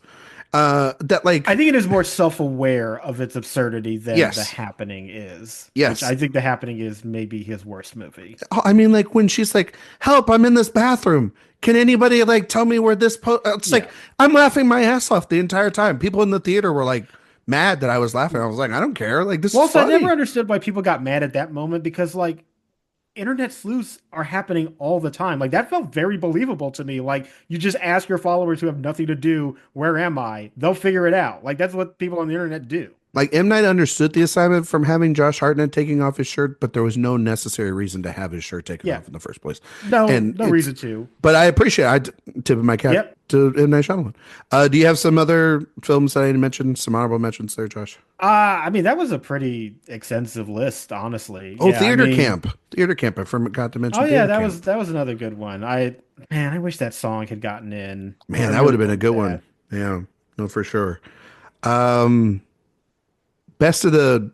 That like I think it is more self-aware of its absurdity than The yes. Happening is, which Yes. I think The Happening is maybe his worst movie. I mean, like when she's like, "Help! I'm in this bathroom. Can anybody like tell me where this?" It's Yeah. like I'm laughing my ass off the entire time. People in the theater were like mad that I was laughing. I was like, I don't care. Like this Well, is also, I never funny. understood why people got mad at that moment because, like, internet sleuths are happening all the time. Like, that felt very believable to me. Like, you just ask your followers who have nothing to do, where am I? They'll figure it out. Like, that's what people on the internet do. Like M Night understood the assignment from having Josh Hartnett taking off his shirt, but there was no necessary reason to have his shirt taken Yeah. off in the first place. No, And no reason to. but I appreciate. I tipping my cap Yep. to M. Night Shyamalan. Do you have some other films that I mentioned, some honorable mentions there, Josh? I mean, that was a pretty extensive list, honestly. Oh, Yeah, I mean, Theater Camp. I forgot to oh mention yeah, Theater that Camp. was another good one. Man, I wish that song had gotten in. I Man, that would really have been a hope good one. that. Yeah, no, for sure. Um, Best of the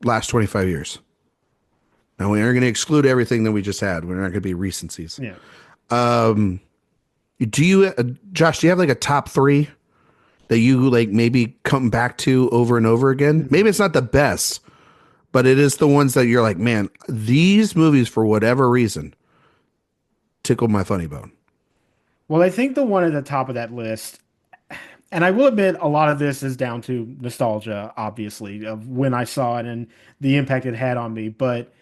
last 25 years. Now we are going to exclude everything that we just had. We're not going to be recencies. Yeah. Um, do you, Josh? Do you have like a top three that you like maybe come back to over and over again? Maybe it's not the best, but it is the ones that you're like, man, these movies for whatever reason tickle my funny bone. Well, I think the one at the top of that list, and I will admit a lot of this is down to nostalgia, obviously, of when I saw it and the impact it had on me. But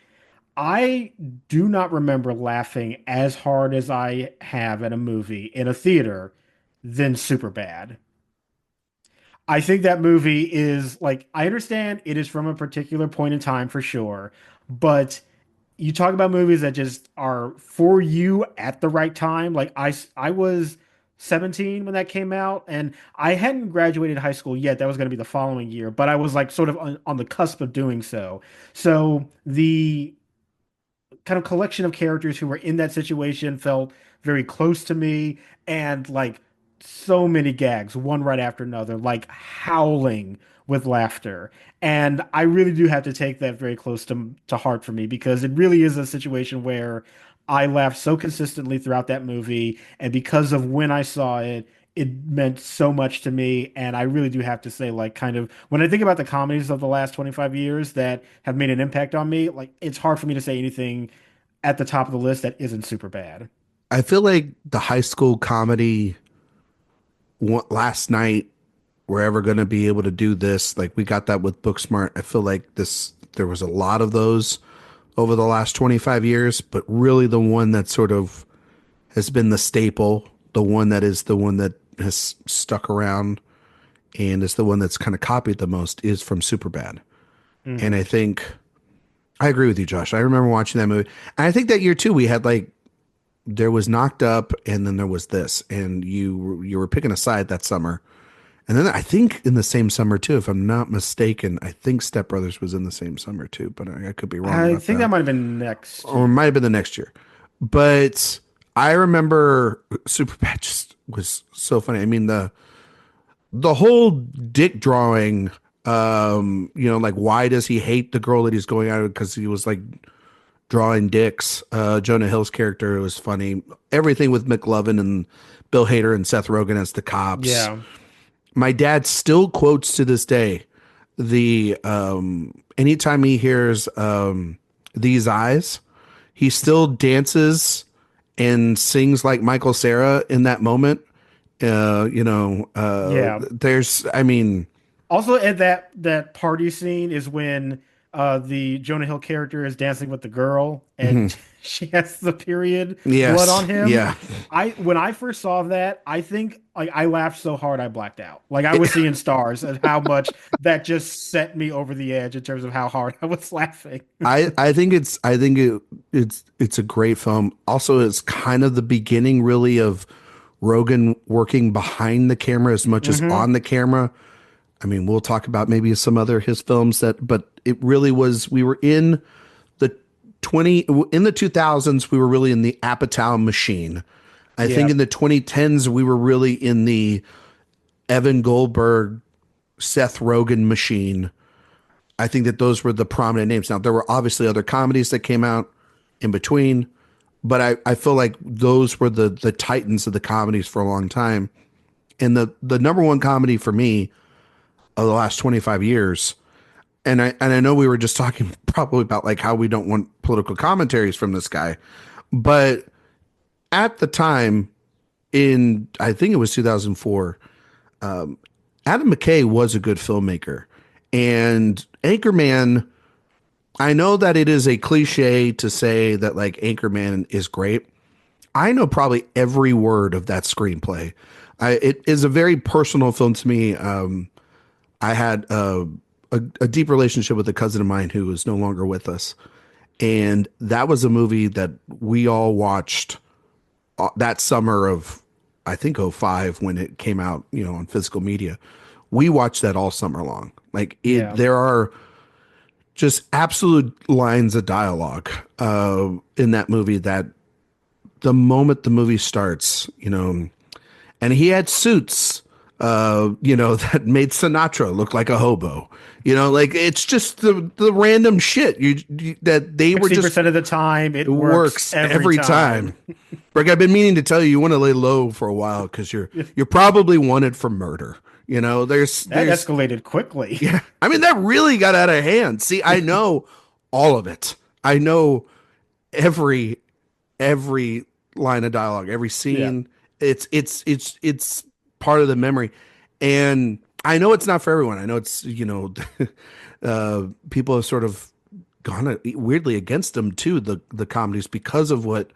I do not remember laughing as hard as I have at a movie in a theater than Superbad. I think that movie is like, I understand it is from a particular point in time for sure, but you talk about movies that just are for you at the right time. Like I was 17 when that came out, and I hadn't graduated high school yet. That was going to be the following year, but I was like sort of on the cusp of doing so. So the kind of collection of characters who were in that situation felt very close to me, and like so many gags, one right after another, like howling with laughter. And I really do have to take that very close to heart for me, because it really is a situation where I laughed so consistently throughout that movie, and because of when I saw it, it meant so much to me. And I really do have to say, like, kind of when I think about the comedies of the last 25 years that have made an impact on me, like, it's hard for me to say anything at the top of the list that isn't super bad. I feel like the high school comedy last night, we're ever going to be able to do this. Like we got that with Booksmart. I feel like there was a lot of those over the last 25 years, but really the one that sort of has been the staple, the one that is the one that has stuck around and is the one that's kind of copied the most is from Superbad. And I Hmm. think I agree with you, Josh. I remember watching that movie. And I think that year too, we had like there was Knocked Up, and then there was this, and you were picking a side that summer. And then I think in the same summer too, if I'm not mistaken, I think Step Brothers was in the same summer too, but I could be wrong I about think that that, might have been next or it might year. have been the next year. But I remember Superbad just was so funny. I mean the whole dick drawing, like why does he hate the girl that he's going out with because he was like drawing dicks. Jonah Hill's character was funny. Everything with McLovin and Bill Hader and Seth Rogen as the cops. Yeah. My dad still quotes to this day the anytime he hears These Eyes, he still dances and sings like Michael Cera in that moment. Yeah. There's, I mean, Also, at that party scene is when the Jonah Hill character is dancing with the girl, mhm. and she has the period blood Yes, on him. yeah. I When I first saw that, I think like I laughed so hard I blacked out. Like I was seeing stars, and how much that just set me over the edge in terms of how hard I was laughing. I think it's a great film. Also, it's kind of the beginning really of Rogan working behind the camera as much as Hmm. on the camera. I mean, we'll talk about maybe some other his films but it really was, we were in the 2000s, we were really in the Apatow machine. I think Yeah. in the 2010s, we were really in the Evan Goldberg, Seth Rogen machine. I think that those were the prominent names. Now, there were obviously other comedies that came out in between, but I feel like those were the titans of the comedies for a long time. And the number one comedy for me of the last 25 years, and I know we were just talking probably about like how we don't want political commentaries from this guy, but at the time in I think it was 2004, Adam McKay was a good filmmaker. And Anchorman, I know that it is a cliche to say that like Anchorman is great. I know probably every word of that screenplay. It is a very personal film to me. I had a deep relationship with a cousin of mine who is no longer with us. And that was a movie that we all watched that summer of, I think '05 when it came out, on physical media. We watched that all summer long. Like Yeah. there are just absolute lines of dialogue in that movie that the moment the movie starts, and he had suits, that made Sinatra look like a hobo. Like it's just the random shit that they were just 60% of the time, it it works works every every time. time. Rick, I've been meaning to tell you, you want to lay low for a while because you're probably wanted for murder. That There's escalated quickly. yeah. I mean that really got out of hand. See, I know all of it. I know every every line of dialogue, every Yeah. scene. It's part of the memory, and I know it's not for everyone. I know it's people have sort of gone weirdly against them too, the comedies, because of what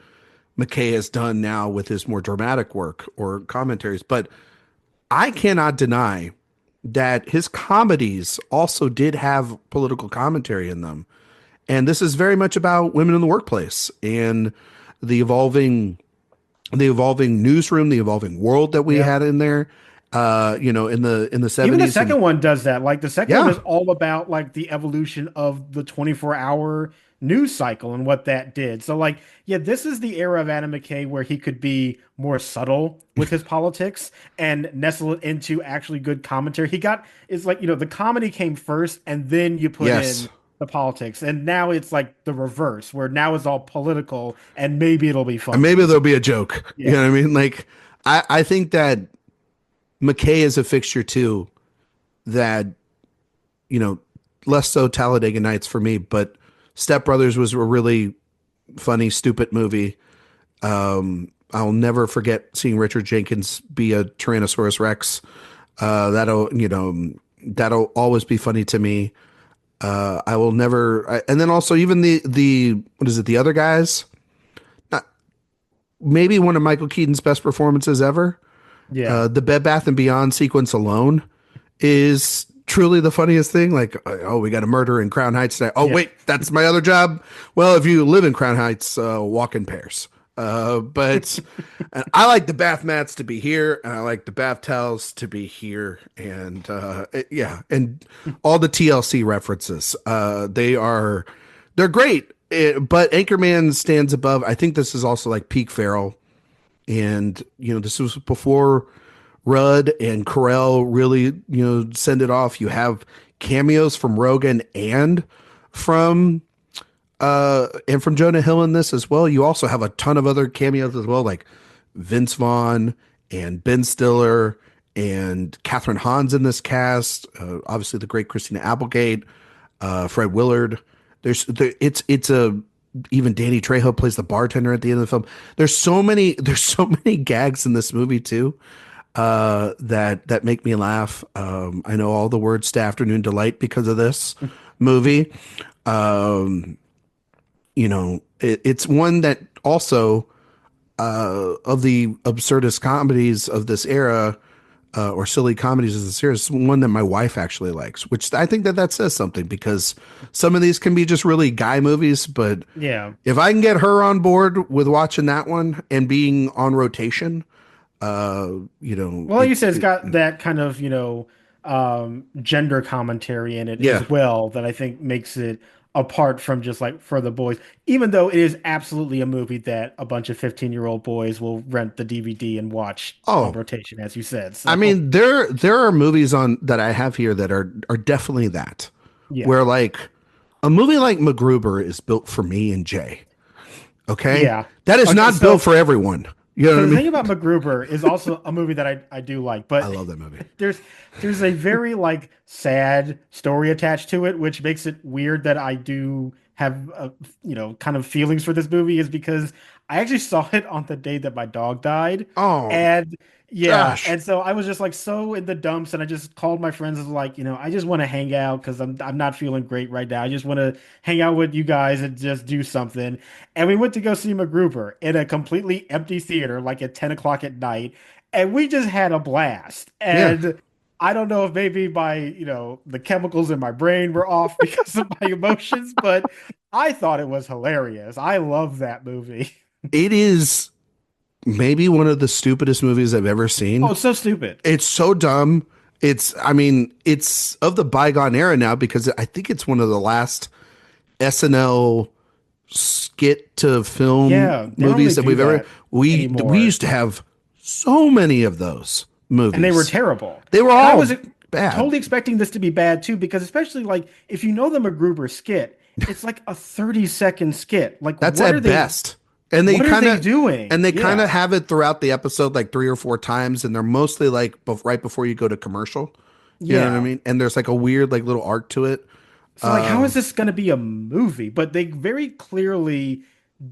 McKay has done now with his more dramatic work or commentaries. But I cannot deny that his comedies also did have political commentary in them. And this is very much about women in the workplace and the evolving newsroom, the evolving world that we Yeah. had in there. In the Even the 70s. And second one does that. Like the second one yeah, is all about like the evolution of the 24-hour news cycle and what that did. So like, yeah, this is the era of Adam McKay where he could be more subtle with his politics and nestle it into actually good commentary. It's like, the comedy came first and then you put yes. in the politics. And now it's like the reverse, where now it's all political and maybe it'll be And maybe funny. there'll be a joke. You Yeah. know what I mean? Like I think that McKay is a fixture too that, you know, less so Talladega Nights for me, but Step Brothers was a really funny, stupid movie. I'll never forget seeing Richard Jenkins be a Tyrannosaurus Rex. That'll always be funny to me. I will never, and then also even the what is it? The Other Guys, not, maybe one of Michael Keaton's best performances ever. Yeah. The Bed Bath and Beyond sequence alone is truly the funniest thing. Like, oh, we got a murder in Crown Heights today. Oh, Yeah. wait, that's my other job. Well, if you live in Crown Heights, walk in pairs. But and I like the bath mats to be here, and I like the bath towels to be here, and yeah, and all the TLC references. They're great. But Anchorman stands above. I think this is also like peak Farrell, and this was before Rudd and Carell really send it off. You have cameos from Rogan and from Jonah Hill in this as well. You also have a ton of other cameos as well, like Vince Vaughn and Ben Stiller and Catherine Hahn's in this cast. Obviously, the great Christina Applegate, Fred Willard. It's a even Danny Trejo plays the bartender at the end of the film. There's so many gags in this movie too that make me laugh. I know all the words to Afternoon Delight because of this movie. It's one that also of the absurdist comedies of this era, or silly comedies of this era, is one that my wife actually likes, which I think that says something, because some of these can be just really guy movies, but Yeah. if I can get her on board with watching that one and being on rotation, Well, like you said, it's got that kind of, gender commentary in it yeah. as well that I think makes it apart from just like for the boys, even though it is absolutely a movie that a bunch of 15-year-old boys will rent the DVD and watch on Oh, rotation, as you said. I So, mean, there are movies on that I have here that are definitely that, yeah. where like a movie like MacGruber is built for me and Jay. Okay, Yeah. that is Okay, not built for everyone. You know so what I the mean? thing about MacGruber is also a movie that I do like, I but love that movie. there's a very like sad story attached to it, which makes it weird that I do have kind of feelings for this movie, is because I actually saw it on the day that my dog died. Oh And yeah, gosh, and so I was just like so in the dumps, and I just called my friends and was like, I just want to hang out because I'm not feeling great right now. I just want to hang out with you guys and just do something. And we went to go see MacGruber in a completely empty theater, like at 10 o'clock at night, and we just had a blast. yeah. And I don't know if maybe the chemicals in my brain were off because of my emotions, but I thought it was hilarious. I love that movie. It is maybe one of the stupidest movies I've ever Oh, seen. it's so stupid. It's so dumb. I mean, it's of the bygone era now because I think it's one of the last SNL skit to film Yeah, they don't really movies that do we've ever. that We anymore. used to have so many of those And they were movies. terrible. They were And I all was bad. totally expecting this to be bad too, because especially like if you know the MacGruber skit, it's like a 30-second skit. Like That's at best. And they what are kind they of doing? Yeah. have it throughout the episode like three or four times, and they're mostly like right before you go to commercial. You know what I Yeah. mean? And there's like a weird like little arc to it. So like how is Um, this going to be a movie? But they very clearly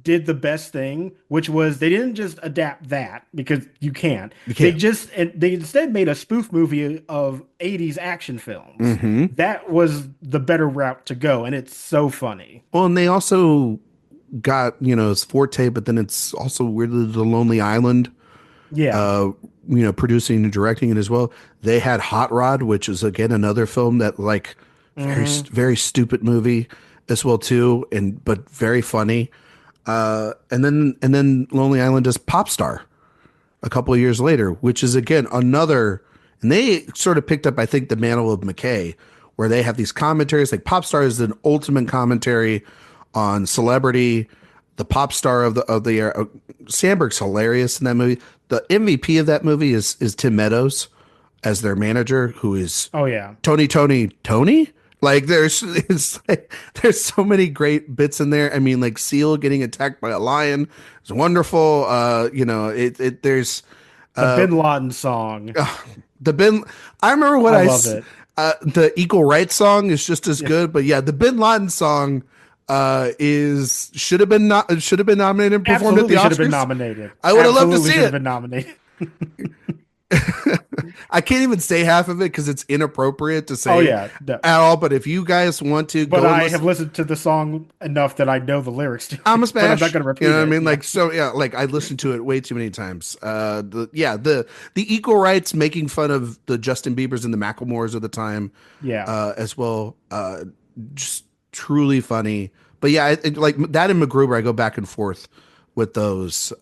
did the best thing, which was they didn't just adapt that because you can't. you can't. They instead made a spoof movie of 80s action films. Hmm. That was the better route to go, and it's so funny. Well, and they also got it's Forte, but then it's also weirdly the Lonely Island. Yeah. Uh, producing and directing it as well. They had Hot Rod, which is again another film that like Hmm. very stupid movie as well too, and but very funny. And then Lonely Island is Pop Star a couple of years later, which is again another. And they sort of picked up, I think, the mantle of McKay, where they have these commentaries. Like Pop Star is an ultimate commentary on celebrity, the pop star of the era. Sandberg's hilarious in that movie. The MVP of that movie is Tim Meadows as their manager, who is Oh yeah. Tony. Like there's so many great bits in there. I mean, like Seal getting attacked by a lion is wonderful. There's The uh Bin Laden song. the bin. I remember what I love it. the Equal Rights song is just as Yeah. good, but yeah, the Bin Laden song is should have been nominated and performed at the Absolutely should have been Oscars. nominated. I would have loved to Absolutely see should have it. been nominated. I can't even say half of it because it's inappropriate to Oh say yeah. No. at all. But if you guys want to But go and I listen, have listened to the song enough that I know the lyrics to I'm a it, but I'm not smash. going to You repeat know what I it. mean? Yeah. Like so, yeah. Like I listened to it way too many times. The equal rights making fun of the Justin Biebers and the Macklemores of the time, Yeah. as well. Just truly funny. But yeah, like that and MacGruber, I go back and forth with those.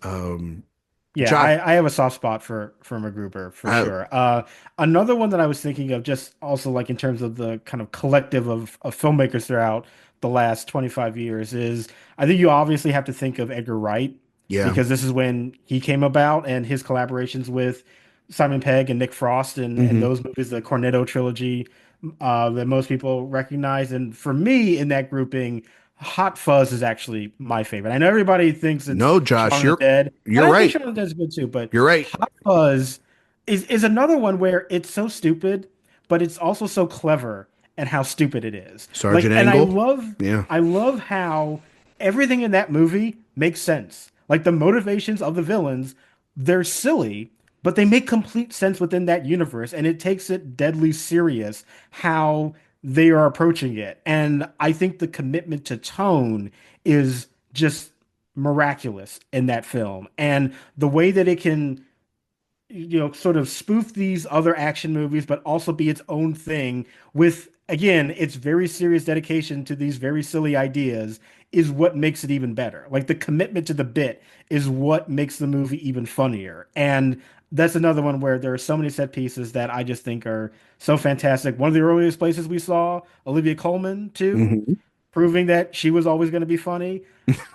Yeah, Josh, I have a soft spot for MacGruber for I, sure. Another one that I was thinking of, just also like in terms of the kind of collective of filmmakers throughout the last 25 years, is I think you obviously have to think of Edgar Wright yeah. because this is when he came about and his collaborations with Simon Pegg and Nick Frost and Hmm. those movies, the Cornetto trilogy, that most people recognize. And for me in that grouping, Hot Fuzz is actually my favorite. I know everybody thinks it's No, Josh, Shaun of the Dead, and you're I think right. Shaun of the Dead is good too, but You're right. Hot Fuzz is another one where it's so stupid, but it's also so clever and how stupid it is. Like, Sergeant and Angle. Yeah. I love how everything in that movie makes sense. Like the motivations of the villains, they're silly, but they make complete sense within that universe, and it takes it deadly serious how they are approaching it. And I think the commitment to tone is just miraculous in that film. And the way that it can, sort of spoof these other action movies, but also be its own thing with, again, its very serious dedication to these very silly ideas is what makes it even better. Like the commitment to the bit is what makes the movie even funnier. And that's another one where there are so many set pieces that I just think are so fantastic. One of the earliest places we saw Olivia Colman too, Hmm. proving that she was always going to be funny.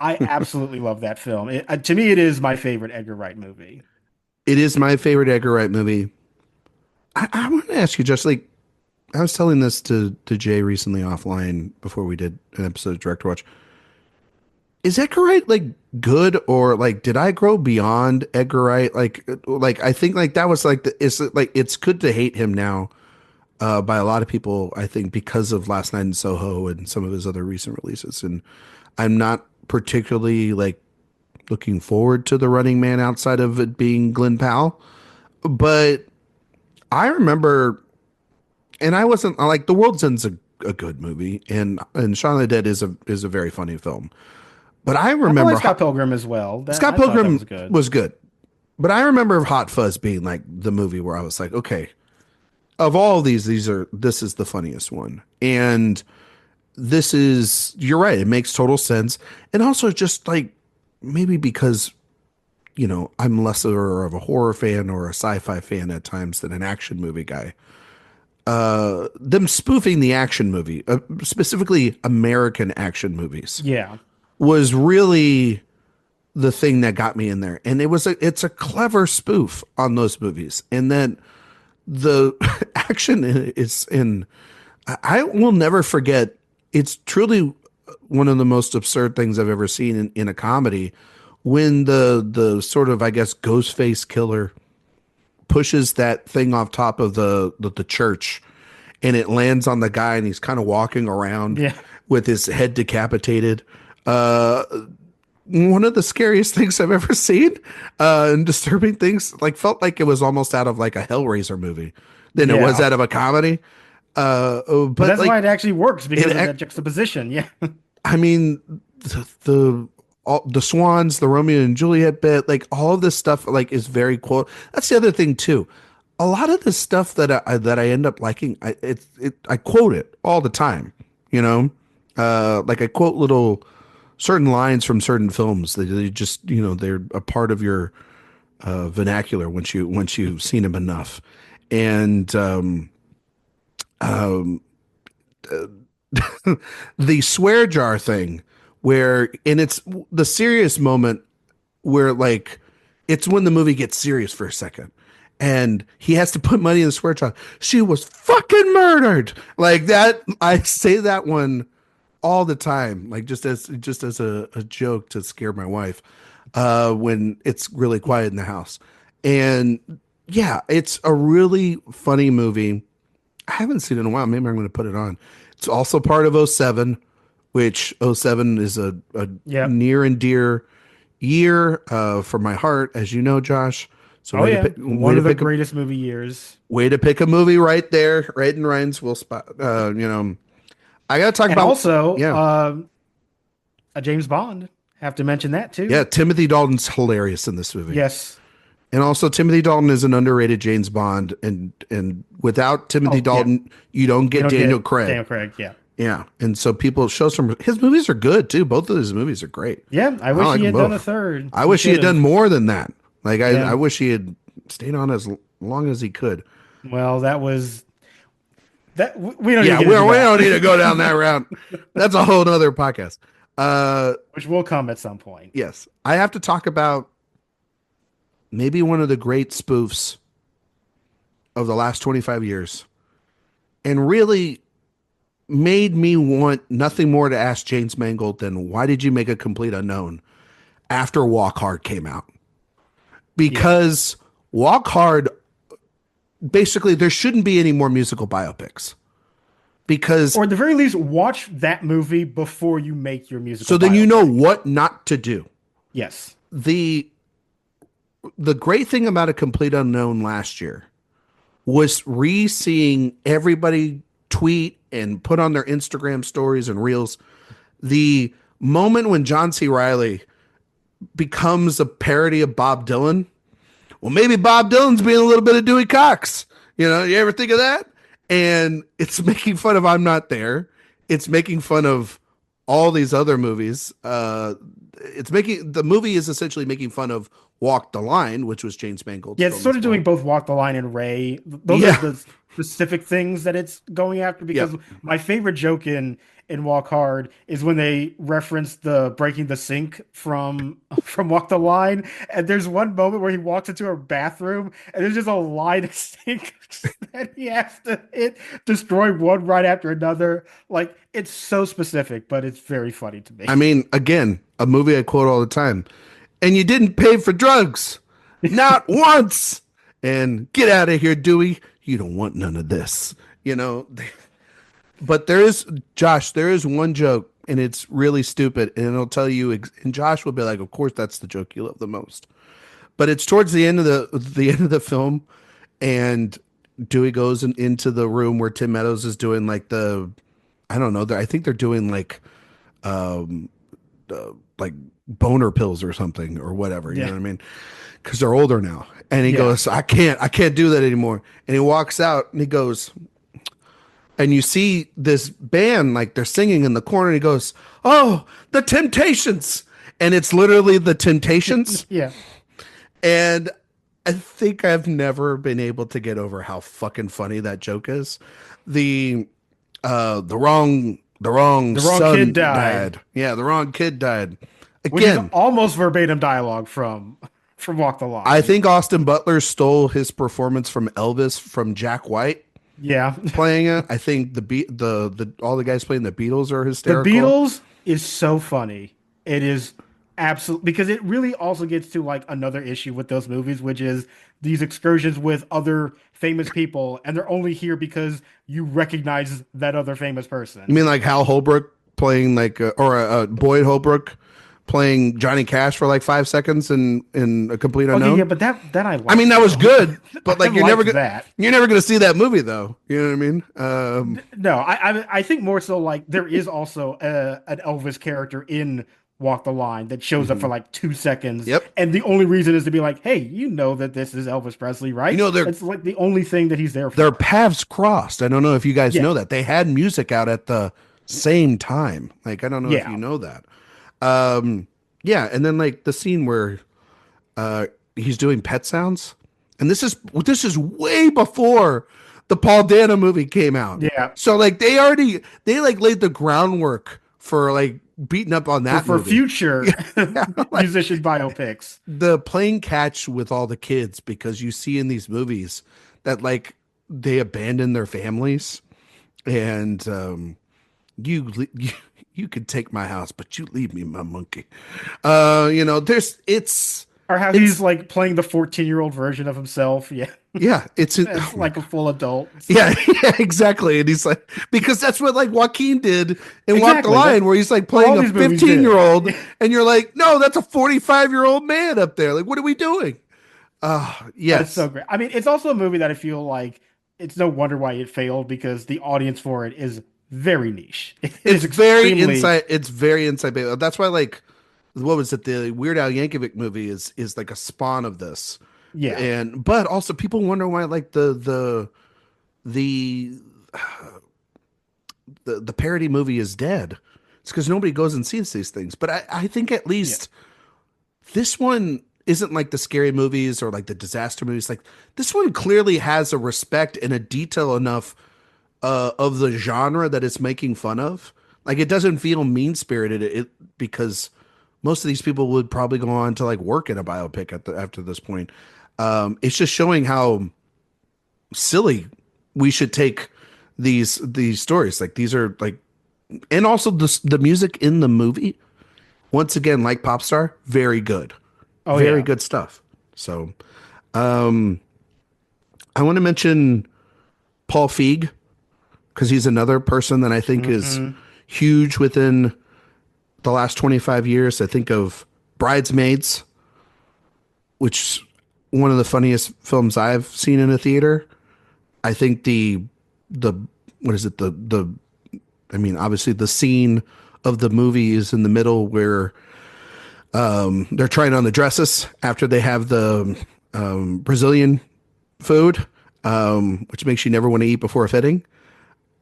I absolutely love that film. To me, it is my favorite Edgar Wright movie. It is my favorite Edgar Wright movie. I want to ask you, just like I was telling this to Jay recently offline before we did an episode of Direct Watch. Is Edgar Wright like good, or like did I grow beyond Edgar Wright? Like I think like that was like it's good to hate him now by a lot of people, I think, because of Last Night in Soho and some of his other recent releases. And I'm not particularly like looking forward to The Running Man outside of it being Glenn Powell. But I remember, and I wasn't like The World's End's a good movie, and Shaun of the Dead is a very funny film. But I I remember like Scott Pilgrim as well. Scott I thought that Pilgrim was good. was good. But I remember Hot Fuzz being like the movie where I was like, okay, of all of this is the funniest one. And you're right, it makes total sense. And also just like maybe because I'm lesser of a horror fan or a sci-fi fan at times than an action movie guy. Them spoofing the action movie, specifically American action movies, Yeah. was really the thing that got me in there. And it's a clever spoof on those movies. And then the action is in, I will never forget. It's truly one of the most absurd things I've ever seen in a comedy when the sort of, I guess, ghost face killer pushes that thing off top of the church, and it lands on the guy, and he's kind of walking around Yeah. with his head decapitated. One of the scariest things I've ever seen, and disturbing things. Like, felt like it was almost out of like a Hellraiser movie than it was out of a comedy. But that's like, why it actually works, because of that juxtaposition. Yeah. I mean, the swans, the Romeo and Juliet bit, like all of this stuff, like is very quote. That's the other thing too. A lot of the stuff that I end up liking, I quote it all the time. Like I quote little certain lines from certain films. They just they're a part of your vernacular once you've seen them enough. And the swear jar thing, and it's the serious moment where like it's when the movie gets serious for a second and he has to put money in the swear jar. She was fucking murdered. Like that. I say that one all the time, like just as a joke to scare my wife when it's really quiet in the house. And yeah, it's a really funny movie. I haven't seen it in a while. Maybe I'm going to put it on. It's also part of '07, which '07 is a near and dear year for my heart, as you know, Josh. So one of the greatest movie years. Way to pick a movie right there, right in Ryan's will spot. I got to talk about also a James Bond. Have to mention that too. Yeah, Timothy Dalton's hilarious in this movie. Yes. And also, Timothy Dalton is an underrated James Bond, and without Timothy Dalton, you don't get Daniel Craig. Daniel Craig, yeah. Yeah, and so people show some. His movies are good too. Both of his movies are great. Yeah, I wish he had done a third. I wish he had done more than that. Like I wish he had stayed on as long as he could. Well, that was that. We don't. Yeah, we don't need to go down that route. That's a whole other podcast. Which will come at some point. Yes, I have to talk about maybe one of the great spoofs of the last 25 years, and really made me want nothing more to ask James Mangold than why did you make a complete unknown after Walk Hard came out? Because Walk Hard, basically there shouldn't be any more musical biopics. Because, or at the very least, watch that movie before you make your musical. So then you know what not to do. Yes. The great thing about A Complete Unknown last year was seeing everybody tweet and put on their Instagram stories and reels the moment when John C. Reilly becomes a parody of Bob Dylan. Well, maybe Bob Dylan's being a little bit of Dewey Cox. You ever think of that? And it's making fun of I'm Not There. It's making fun of all these other movies. The movie is essentially making fun of Walk the Line, which was James Mangold's. Yeah, it's sort of doing both Walk the Line and Ray. Those are the specific things that it's going after, because my favorite joke in Walk Hard is when they reference the breaking the sink from Walk the Line, and there's one moment where he walks into a bathroom and there's just a line of sink that he has to destroy one right after another. Like, it's so specific, but it's very funny to me. I mean, again, a movie I quote all the time. And you didn't pay for drugs, not once. And get out of here, Dewey. You don't want none of this, But there is one joke, and it's really stupid, and it'll tell you. And Josh will be like, "Of course, that's the joke you love the most." But it's towards the end of the film, and Dewey goes into the room where Tim Meadows is doing like I don't know. I think they're doing like boner pills or something or whatever. You know what I mean? Because they're older now. And he goes, I can't do that anymore. And he walks out and he goes, and you see this band, like they're singing in the corner. And he goes, "Oh, the Temptations." And it's literally the Temptations. Yeah. And I think I've never been able to get over how fucking funny that joke is. The the wrong The wrong kid son died, died. Yeah, the wrong kid died. which is Again, almost verbatim dialogue from Walk the I Line. think Austin Butler stole his performance from Elvis from Jack White Yeah. playing it. I think the all the guys playing the Beatles are The hysterical. Beatles is so funny. It is absolutely because it really also gets to like another issue with those movies, which is these excursions with other famous people, and they're only here because you recognize that other famous You person. mean like Hal Holbrook playing like or Boyd Holbrook playing Johnny Cash for like 5 seconds in A Complete Okay, yeah, Unknown? but that I I mean, liked that was though. good, but I like liked that. you're never gonna see that movie though. You know what I mean? No, I think more so like there is also an Elvis character in Walk the Line that shows up for Mhm. like 2 seconds, Yep. and the only reason is to be like, hey, you know that this is Elvis Presley, You right? know It's like the only thing that he's there their for. paths crossed. I don't know if you guys Yeah, know that. They had music out at the same time. Like I don't know if you yeah. know that. Um yeah, and then like the scene where he's doing pet sounds. And this is way before the Paul Dano movie came out. Yeah, So like they like laid the groundwork for like beating up on that for movie. future Yeah, like musician biopics. the playing catch with all the kids because you see in these movies that like they abandon their families and you you could take my house but you leave me my monkey. Or how he's It's like playing the 14-year-old version of himself. Yeah, yeah, oh it's my like a god. full adult. Yeah, yeah, exactly. And he's like, because that's what like Joaquin did in Walk the Exactly. That's Line, where he's like what playing all a these movies 15-year-old, did. and you're like, no, that's a 45-year-old man up there. Like, what are we doing? But it's so Yes. great. I mean, it's also a movie that I feel like it's no wonder why it failed because the audience for it is very niche. It is extremely, It's very inside baseball. That's why like what was it? The Weird Al Yankovic movie is like a spawn of this. yeah. And but also people wonder why like the the parody movie is dead. It's because nobody goes and sees these things. But I think at Yeah. least this one isn't like the scary movies or like the disaster movies. Like this one clearly has a respect and a detail enough of the genre that it's making fun of. Like it doesn't feel mean spirited. Because most of these people would probably go on to like work in a biopic after this point. It's just showing how silly we should take these stories. Like these are like, and also the music in the movie. Once again, like Popstar, very good, Oh very yeah. good stuff. So, um, I want to mention Paul Feig because he's another person that I think is Hmm. huge within the last 25 years. I think of Bridesmaids, which one of the funniest films I've seen in a theater. I think the what is it the I mean obviously the scene of the movie is in the middle where they're trying on the dresses after they have the Brazilian food, which makes you never want to eat before a fitting.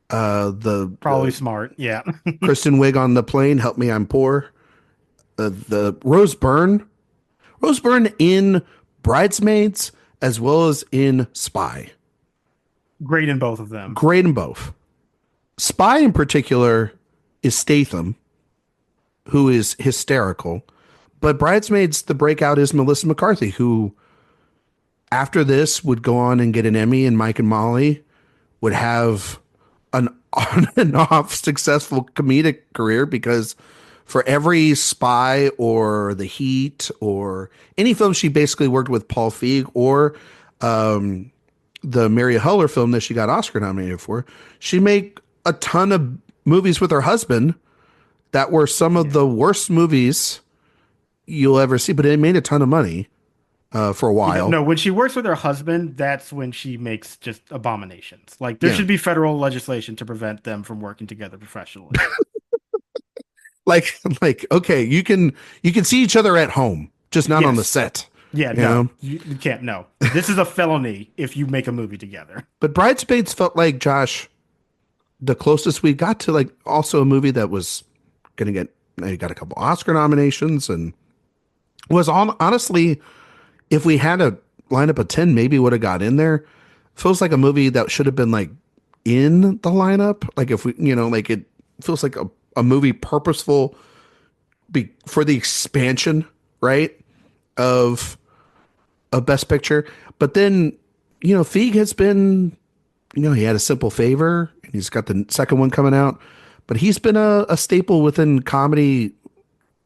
Probably The smart. Yeah. Kristen Wiig on the plane, help me, I'm poor. The Rose Byrne in Bridesmaids as well as in Spy. Great in both of them. Great in both. Spy in particular is Statham, who is hysterical. But Bridesmaids, the breakout is Melissa McCarthy, who after this would go on and get an Emmy, and Mike and Molly would have an on and off successful comedic career because for every Spy or The Heat or any film she basically worked with Paul Feig or the Mary Huller film that she got Oscar nominated for, she made a ton of movies with her husband that were some of Yeah. the worst movies you'll ever see, but it made a ton of money for a Yeah, while. no, when she works with her husband, that's when she makes just abominations. Like there Yeah. should be federal legislation to prevent them from working together professionally. Like like okay, you can see each other at home, just not on the Yes. set, Yeah, you no, know? you can't. No, this is a felony if you make a movie together. But Bridesmaids felt like Josh the closest we got to like also a movie that was going to get got a couple Oscar nominations and was honestly if we had a lineup of 10, maybe would have got in there. Feels like a movie that should have been like in the lineup. Like if we, like it feels like a movie purposeful for the expansion, right? Of Best Picture. But then, Feig has been, he had A Simple Favor and he's got the second one coming out, but he's been a staple within comedy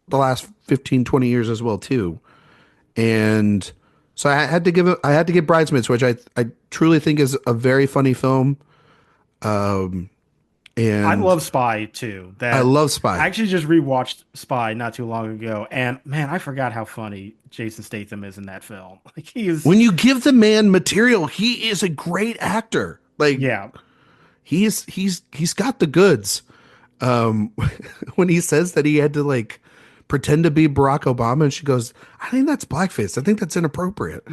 the last 15, 20 years as well, too. And so I had to give Bridesmaids, which I truly think is a very funny film. And I love Spy too. I love Spy. I actually just rewatched Spy not too long ago, and man, I forgot how funny Jason Statham is in that film. Like he is. When you give the man material, he is a great actor. Like Yeah, he's got the goods. When he says that he had to like pretend to be Barack Obama, and she goes, I think that's blackface. I think that's inappropriate.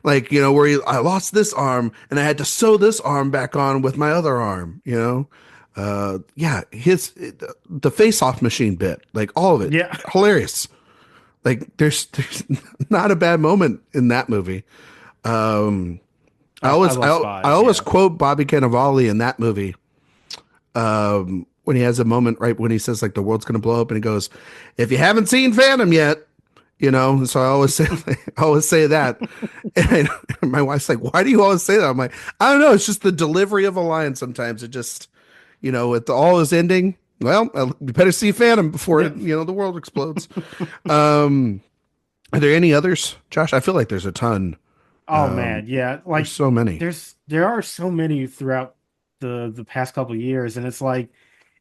Like, where I lost this arm and I had to sew this arm back on with my other arm, yeah, the face-off machine bit, like all of it, yeah. hilarious. Like there's not a bad moment in that movie. I always quote Bobby Cannavale in that movie. When he has a moment right when he says like the world's gonna blow up, and he goes, "If you haven't seen Phantom yet," So I always say that. And my wife's like, "Why do you always say that?" I'm like, "I don't know. It's just the delivery of a line. Sometimes it just, with all is ending. Well, you better see Phantom before the world explodes." Are there any others, Josh? I feel like there's a ton. Oh man, yeah. Like there's so many. There are so many throughout the past couple of years, and it's like,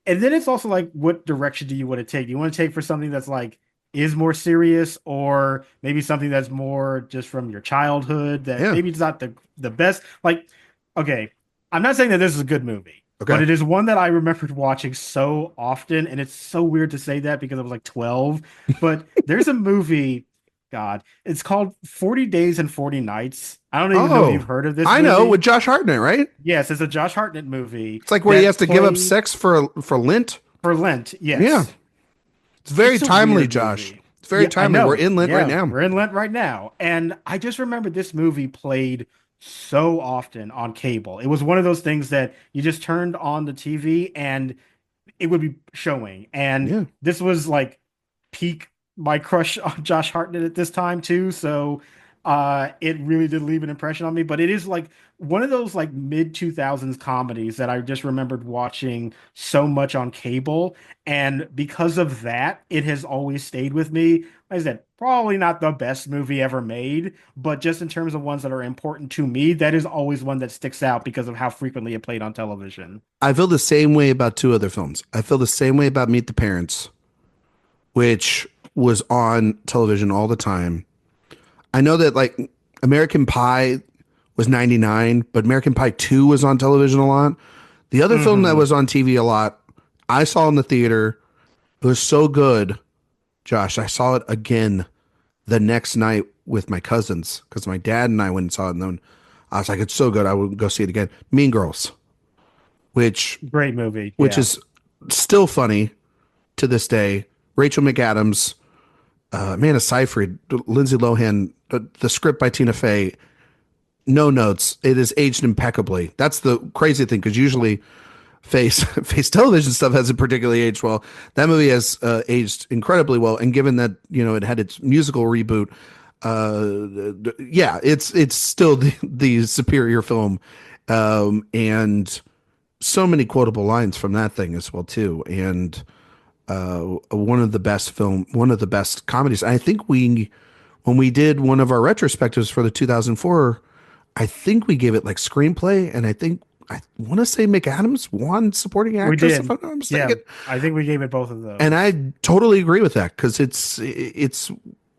and then it's also like, what direction do you want to take? Do you want to take for something that's like is more serious, or maybe something that's more just from your childhood that maybe it's not the best? Like, okay, I'm not saying that this is a good movie, but it is one that I remembered watching so often, and it's so weird to say that because I was like 12. But there's a movie, God, it's called 40 Days and 40 Nights. I don't even know if you've heard of this movie. I know, with Josh Hartnett, right? Yes, it's a Josh Hartnett movie. It's like where he has to give up sex for Lent. For Lent, yes. Yeah. It's very timely, Josh. Movie. It's very timely. We're in Lent right now. We're in Lent right now. And I just remember this movie played so often on cable. It was one of those things that you just turned on the TV and it would be showing. And this was like peak my crush on Josh Hartnett at this time too. So it really did leave an impression on me. But it is like one of those like mid 2000s comedies that I just remembered watching so much on cable. And because of that, it has always stayed with me. Like I said, probably not the best movie ever made, but just in terms of ones that are important to me, that is always one that sticks out because of how frequently it played on television. I feel the same way about two other films. I feel the same way about Meet the Parents, which was on television all the time. I know that like American Pie was 99, but American Pie 2 was on television a lot. The other film that was on TV a lot, I saw in the theater. It was so good, Josh. I saw it again the next night with my cousins because my dad and I went and saw it. And then I was like, it's so good. I would go see it again. Mean Girls, which great movie, which is still funny to this day. Rachel McAdams, Amanda Seyfried, Lindsay Lohan, the script by Tina Fey, no notes. It is aged impeccably. That's the crazy thing, because usually face television stuff hasn't particularly aged well. That movie has aged incredibly well, and given that it had its musical reboot, it's still the superior film, and so many quotable lines from that thing as well too, and one of the best comedies. I think when we did one of our retrospectives for the 2004, I think we gave it like screenplay, and I want to say McAdams won supporting actress. We did. If I'm not mistaken. Yeah, I think we gave it both of those, and I totally agree with that, because it's.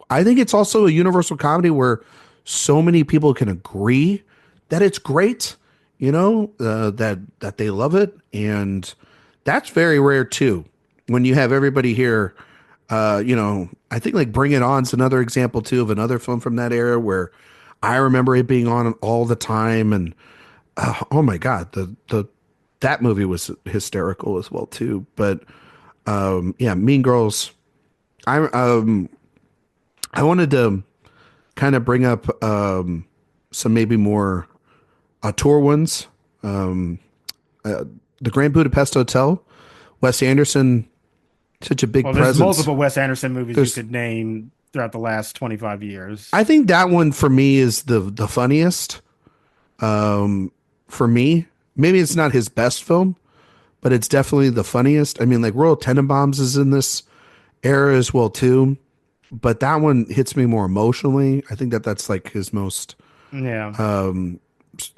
I think it's also a universal comedy where so many people can agree that it's great. That they love it, and that's very rare too. When you have everybody here, I think like Bring It On's another example too of another film from that era where I remember it being on all the time, and oh my God, that movie was hysterical as well too. But Mean Girls. I wanted to kind of bring up some maybe more auteur ones. Um, the Grand Budapest Hotel, Wes Anderson, such a big Well, there's presence. multiple Wes Anderson movies you There's, could name throughout the last 25 years. I think that one for me is the funniest. For me, maybe it's not his best film, but it's definitely the funniest. I mean, like Royal Tenenbaums is in this era as well too, but that one hits me more emotionally. I think that's like his most. Yeah.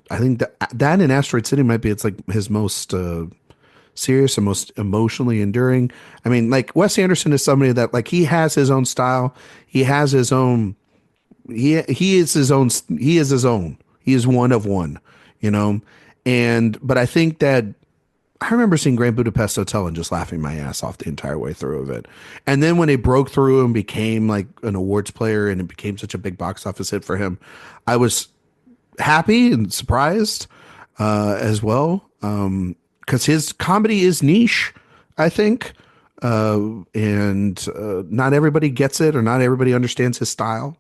I think that in Asteroid City might be it's like his most serious and most emotionally enduring. I mean, like Wes Anderson is somebody that like he has his own style. He has his own. He is his own. He is his own. He is one of one. You know, but I think that I remember seeing Grand Budapest Hotel and just laughing my ass off the entire way through of it. And then when it broke through and became like an awards player and it became such a big box office hit for him, I was happy and surprised as well. Because his comedy is niche, I think. And not everybody gets it or not everybody understands his style.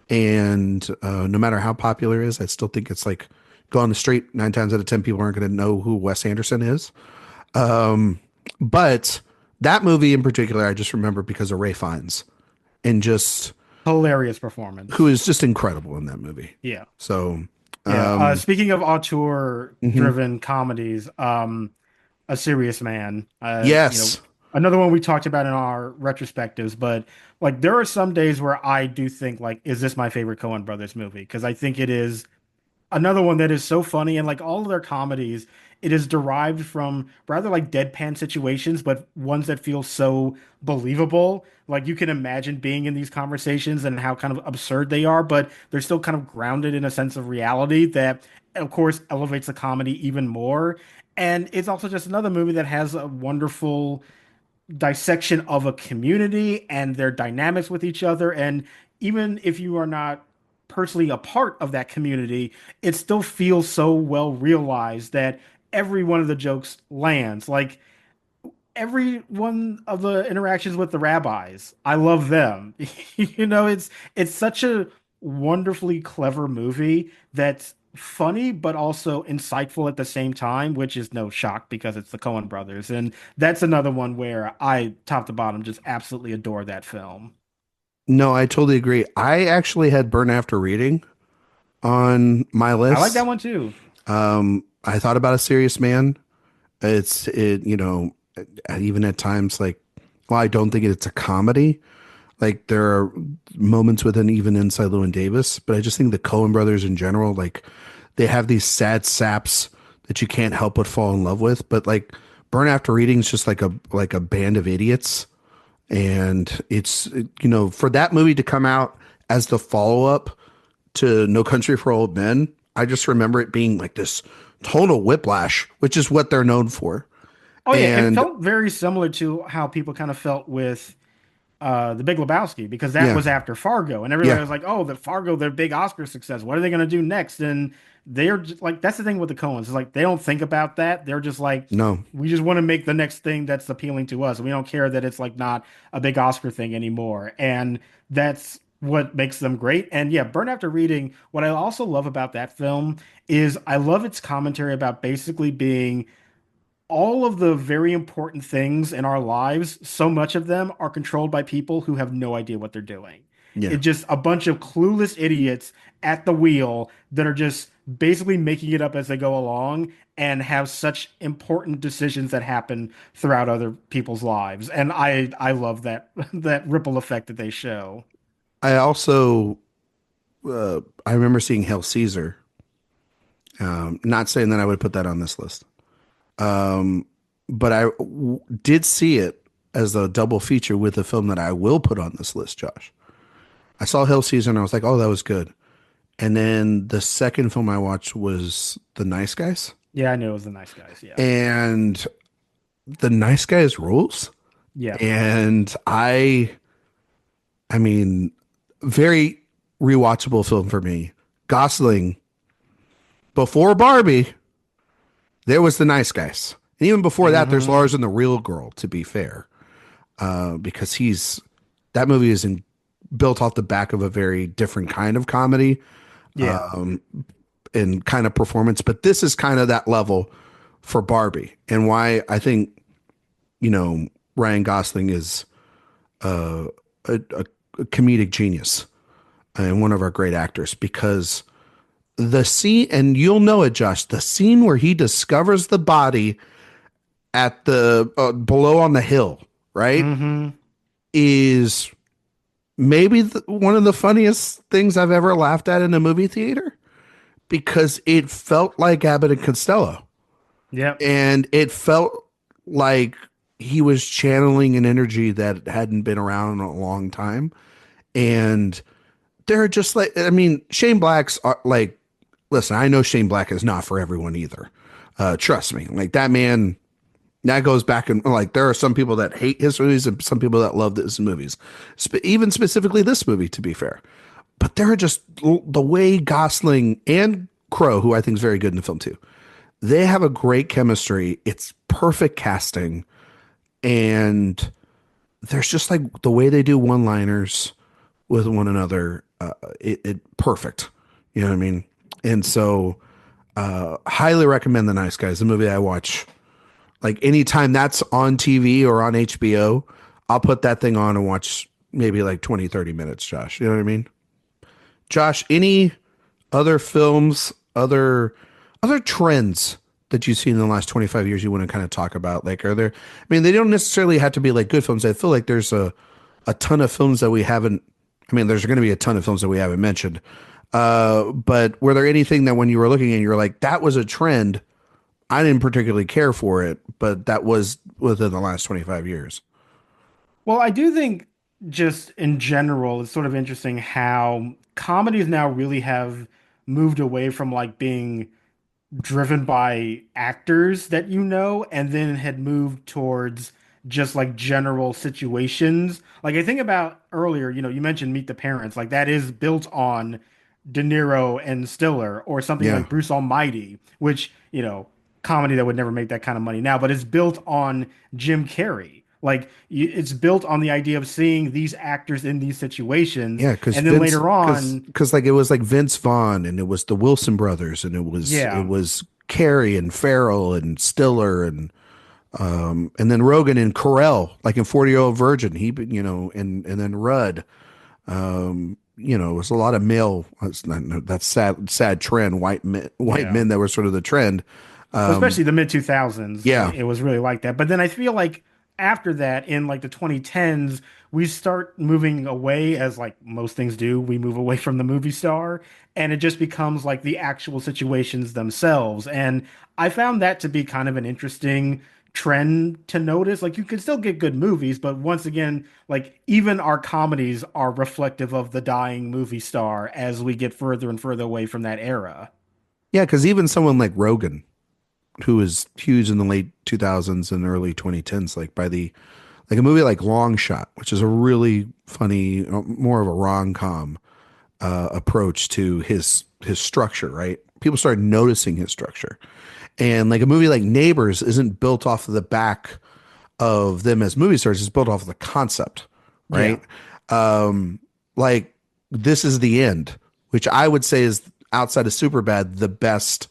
And no matter how popular it is, I still think it's like go on the street, 9 times out of 10 people aren't going to know who Wes Anderson is. But that movie in particular, I just remember because of Ray Fiennes and just Hilarious performance. who is just incredible in that movie. Yeah. So, Yeah. Speaking of auteur mhm. driven comedies, A Serious Man, Yes. another one we talked about in our retrospectives, but like there are some days where I do think like, is this my favorite Coen Brothers movie? Because I think it is another one that is so funny, and like all of their comedies, it is derived from rather like deadpan situations, but ones that feel so believable. Like you can imagine being in these conversations and how kind of absurd they are, but they're still kind of grounded in a sense of reality that, of course, elevates the comedy even more. And it's also just another movie that has a wonderful dissection of a community and their dynamics with each other. And even if you are not personally a part of that community, it still feels so well realized that every one of the jokes lands. Like every one of the interactions with the rabbis, I love them. It's such a wonderfully clever movie that's funny but also insightful at the same time, which is no shock because it's the Coen brothers. And that's another one where I top to bottom just absolutely adore that film. No, I totally agree. I actually had Burn After Reading on my I like list. that one too. I thought about A Serious Man. Even at times like, well, I don't think it's a comedy. Like there are moments within even inside Llewyn Davis, but I just think the Coen brothers in general, like they have these sad saps that you can't help but fall in love with. But like Burn After Reading is just like a band of idiots. And for that movie to come out as the follow up to No Country for Old Men, I just remember it being like this total whiplash, which is what they're known for. Oh yeah, it And felt very similar to how people kind of felt with The Big Lebowski because that yeah, was after Fargo, and everybody yeah, was like, "Oh, the Fargo, their big Oscar success. What are they going to do next?" And they're just, like, that's the thing with the Coens. It's like they don't think about that. They're just like, no, we just want to make the next thing that's appealing to us. We don't care that it's like not a big Oscar thing anymore, and that's what makes them great. And yeah, Burn After Reading. What I also love about that film is I love its commentary about basically being all of the very important things in our lives, so much of them are controlled by people who have no idea what they're doing. yeah. It's just a bunch of clueless idiots at the wheel that are just basically making it up as they go along and have such important decisions that happen throughout other people's lives. And I love that that ripple effect that they show. I also I remember seeing Hail Caesar. Not saying that I would put that on this list. But did see it as a double feature with a film that I will put on this list, Josh. I saw Hail Caesar and I was like, oh, that was good. And then the second film I watched was The Nice Guys. Yeah, I knew it was the nice guys. Yeah. And The Nice Guys rules. Yeah. And I mean, very rewatchable film for me. Gosling, before Barbie, there was The Nice Guys. And even before that, there's Mhm. Lars and the Real Girl, to be fair. Because that movie is built off the back of a very different kind of comedy Yeah. and kind of performance. But this is kind of that level for Barbie, and why I think, Ryan Gosling is a comedic genius and one of our great actors, because the scene, and you'll know it, Josh, the scene where he discovers the body at the below on the hill, right, Mm-hmm. is maybe one of the funniest things I've ever laughed at in a movie theater, because it felt like Abbott and Costello, Yep. and it felt like he was channeling an energy that hadn't been around in a long time. And they're just like, I mean, Shane Black's are like, listen, I know Shane Black is not for everyone either. Trust me, like that man, that goes back, and like there are some people that hate his movies and some people that love his movies, even specifically this movie, to be fair. But there are just the way Gosling and Crow, who I think is very good in the film too, they have a great chemistry. It's perfect casting. And there's just like the way they do one-liners with one another, it perfect. You know what I mean? And so, highly recommend The Nice Guys, the movie I watch. Like anytime that's on TV or on HBO, I'll put that thing on and watch maybe like 20, 30 minutes, Josh. You know what I mean? Josh, any other films, other trends that you've seen in the last 25 years you want to kind of talk about? Like, are there, I mean, they don't necessarily have to be like good films. I feel like there's a ton of films that we haven't, I mean, there's going to be a ton of films that we haven't mentioned. But were there anything that when you were looking at, you're like, that was a trend, I didn't particularly care for it, but that was within the last 25 years? Well, I do think just in general, it's sort of interesting how comedies now really have moved away from like being driven by actors that and then had moved towards just like general situations. Like I think about earlier, you mentioned Meet the Parents, like that is built on De Niro and Stiller, or something Yeah. like Bruce Almighty, which, comedy that would never make that kind of money now, but it's built on Jim Carrey. Like it's built on the idea of seeing these actors in these situations, Yeah, because and then Vince, later on, because like it was like Vince Vaughn, and it was the Wilson brothers, and it yeah, was Carey and Farrell and Stiller, and then Rogan and Carell, like in 40-Year-Old Virgin, and then Rudd. It was a lot of male. That's sad trend. White yeah. men that were sort of the trend. Well, especially the mid 2000s, Yeah, it was really like that. But then I feel like after that, in like the 2010s, we start moving away, as like most things do. We move away from the movie star, and it just becomes like the actual situations themselves. And I found that to be kind of an interesting trend to notice. Like you can still get good movies, but once again, like even our comedies are reflective of the dying movie star as we get further and further away from that era. yeah, because even someone like Rogan, who was huge in the late 2000s and early 2010s, like a movie like Long Shot, which is a really funny, more of a rom-com approach to his structure, right? People started noticing his structure. And like a movie like Neighbors isn't built off of the back of them as movie stars, it's built off of the concept, Yeah. right? Like This Is the End, which I would say is, outside of Superbad, the best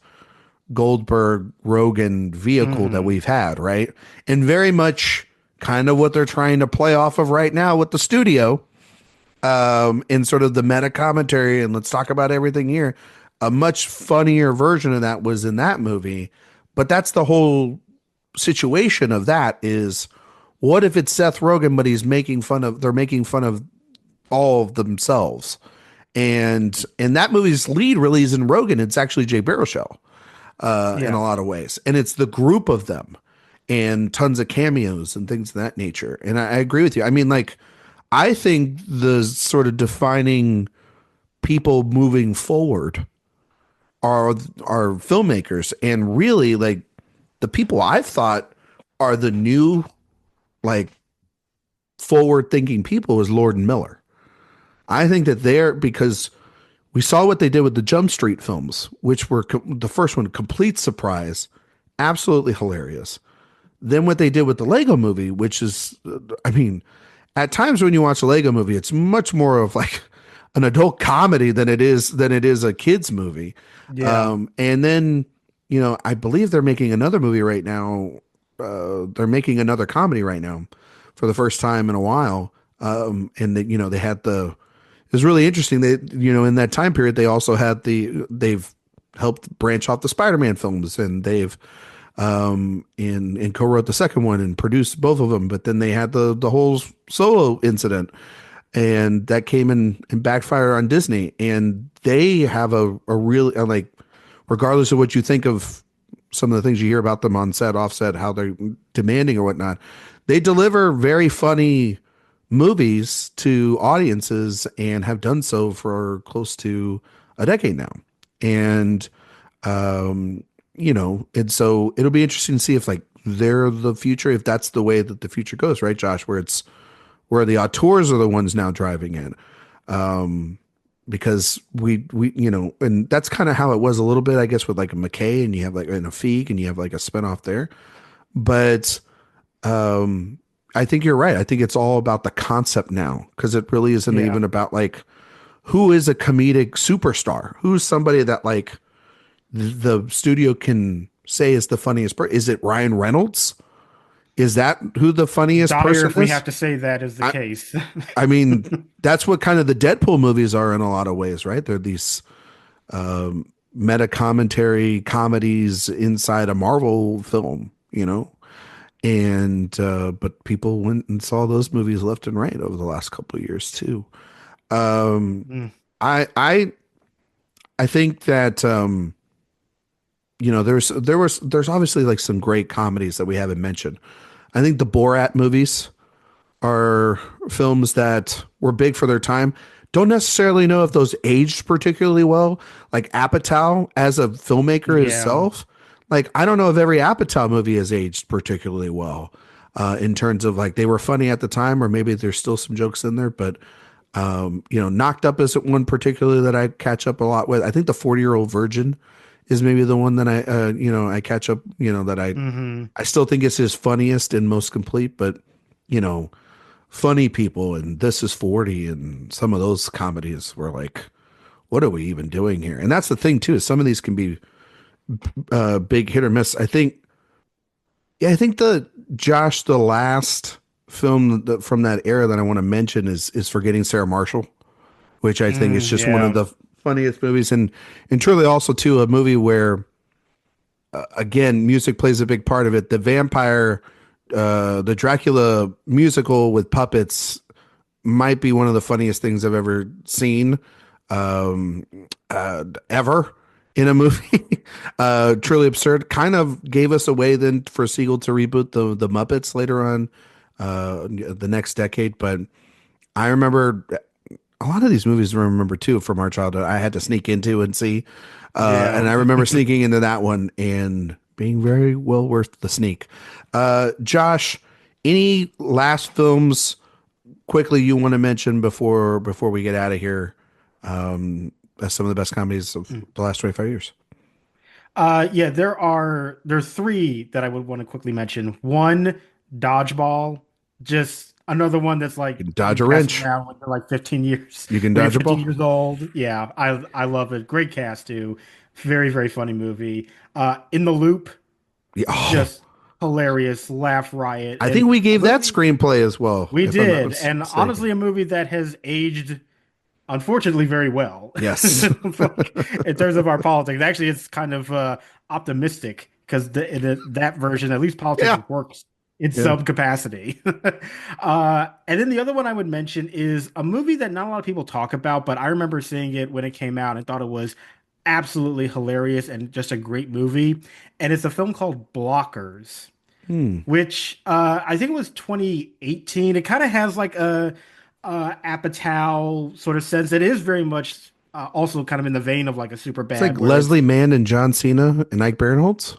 Goldberg Rogan vehicle that Hmm. we've had, right? And very much kind of what they're trying to play off of right now with the studio, in sort of the meta commentary, and let's talk about everything here. A much funnier version of that was in that movie, but that's the whole situation of that is, what if it's Seth Rogen, but they're making fun of all of themselves. And that movie's lead really isn't Rogan, it's actually Jay Baruchel, in Yeah. a lot of ways. And it's the group of them and tons of cameos and things of that nature. And I agree with you. I mean, like, I think the sort of defining people moving forward are filmmakers, and really like the people I've thought are the new, like, forward thinking people is Lord and Miller. I think that because we saw what they did with the Jump Street films, which were the first one, complete surprise, absolutely hilarious. Then what they did with the Lego movie, which is, I mean, at times when you watch a Lego movie, it's much more of like an adult comedy than it is a kids movie. Yeah. And then I believe they're making another movie right now. They're making another comedy right now for the first time in a while. And they had the it was really interesting. They in that time period they also had they've helped branch off the Spider-Man films, and they've and co-wrote the second one and produced both of them. But then they had the whole Solo incident, and that came in and backfired on Disney. And they have a really like, regardless of what you think of some of the things you hear about them on set, offset, how they're demanding or whatnot, they deliver very funny movies to audiences and have done so for close to a decade now. And and so it'll be interesting to see if like they're the future, if that's the way that the future goes, right, Josh? Where the auteurs are the ones now driving it. Because we and that's kind of how it was a little bit, I guess, with like a McKay, and you have like in a Feig, and you have like a spinoff there. But I think you're right. I think it's all about the concept now, because it really isn't even about like who is a comedic superstar, who's somebody that like the studio can say is the funniest person. Is it Ryan Reynolds? Is that who the funniest Dire person if we is? have to say that is the case. I mean, that's what kind of the Deadpool movies are in a lot of ways, right? They're these meta commentary comedies inside a Marvel film, and but people went and saw those movies left and right over the last couple of years too. Mm. I think that there's obviously like some great comedies that we haven't mentioned. I think the Borat movies are films that were big for their time. Don't necessarily know if those aged particularly well. Like Apatow as a filmmaker Yeah. himself, like I don't know if every Apatow movie has aged particularly well, in terms of like they were funny at the time, or maybe there's still some jokes in there. But Knocked Up isn't one particularly that I catch up a lot with. I think the 40-Year-Old Virgin is maybe the one that I catch up, that Hmm. I still think it's his funniest and most complete. But you know, Funny People and This Is 40 and some of those comedies were like, what are we even doing here? And that's the thing too, is some of these can be big hit or miss. I think the last film from that era that I want to mention is Forgetting Sarah Marshall, which I think is just one of Yeah. the funniest movies, and truly also too a movie where again music plays a big part of it. The Dracula musical with puppets might be one of the funniest things I've ever seen, um, ever in a movie. Truly absurd. Kind of gave us a way then for Siegel to reboot the Muppets later on, the next decade. But I remember a lot of these movies. I remember too from our childhood. I had to sneak into and see, Yeah. and I remember sneaking into that one and being very well worth the sneak. Josh, any last films quickly you want to mention before we get out of here? As some of the best comedies of the last 25 years. Yeah, there are three that I would want to quickly mention. One, Dodgeball, just another one that's like You can dodge you a pass it wrench. around when you're like 15 years, You can when you're dodge a 15 ball. years old. Yeah, I love it. Great cast too. Very, very funny movie. In the Loop, Yeah, oh, just hilarious, laugh riot, I and think we a gave that movie screenplay as well, we if I'm not did, and mistaken. honestly, a movie that has aged unfortunately very well. Yes. Like, in terms of our politics, actually, it's kind of optimistic because that version, at least politics Yeah. works in Yeah. some capacity. And then the other one I would mention is a movie that not a lot of people talk about, but I remember seeing it when it came out and thought it was absolutely hilarious and just a great movie. And it's a film called Blockers, Hmm. which I think it was 2018. It kind of has like a Apatow sort of sense. It is very much also kind of in the vein of like a super It's like bad, where it's Leslie Mann and John Cena and Ike Barinholtz.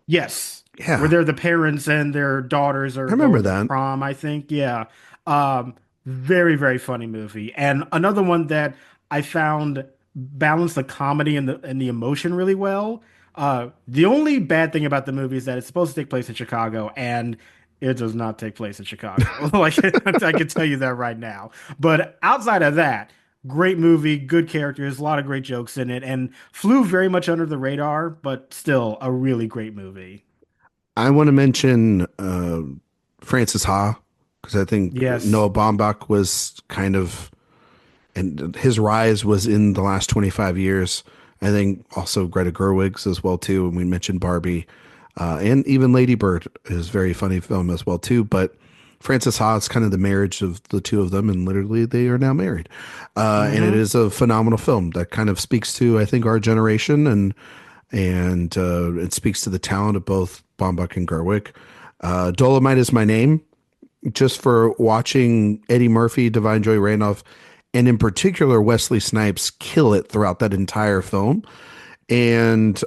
yes, where Yeah. they're the parents and their daughters I are remember going to that. prom, I think. Yeah. Um, Very, very funny movie. And another one that I found balanced the comedy and the emotion really well. The only bad thing about the movie is that it's supposed to take place in Chicago, and It does not take place in Chicago. Like I can tell you that right now. But outside of that, great movie, good characters, a lot of great jokes in it, and flew very much under the radar, but still a really great movie. I want to mention Francis Ha because I think Yes. Noah Baumbach was kind of, and his rise was in the last 25 years. I think also Greta Gerwig's as well too. And we mentioned Barbie, and even Lady Bird is a very funny film as well too. But Francis Ha is kind of the marriage of the two of them, and literally they are now married. And it Hmm. is a phenomenal film that kind of speaks to, I think, our generation, and it speaks to the talent of both Baumbach and Gerwig. Dolomite is my name, just for watching Eddie Murphy, Divine Joy Randolph, and in particular Wesley Snipes kill it throughout that entire film. And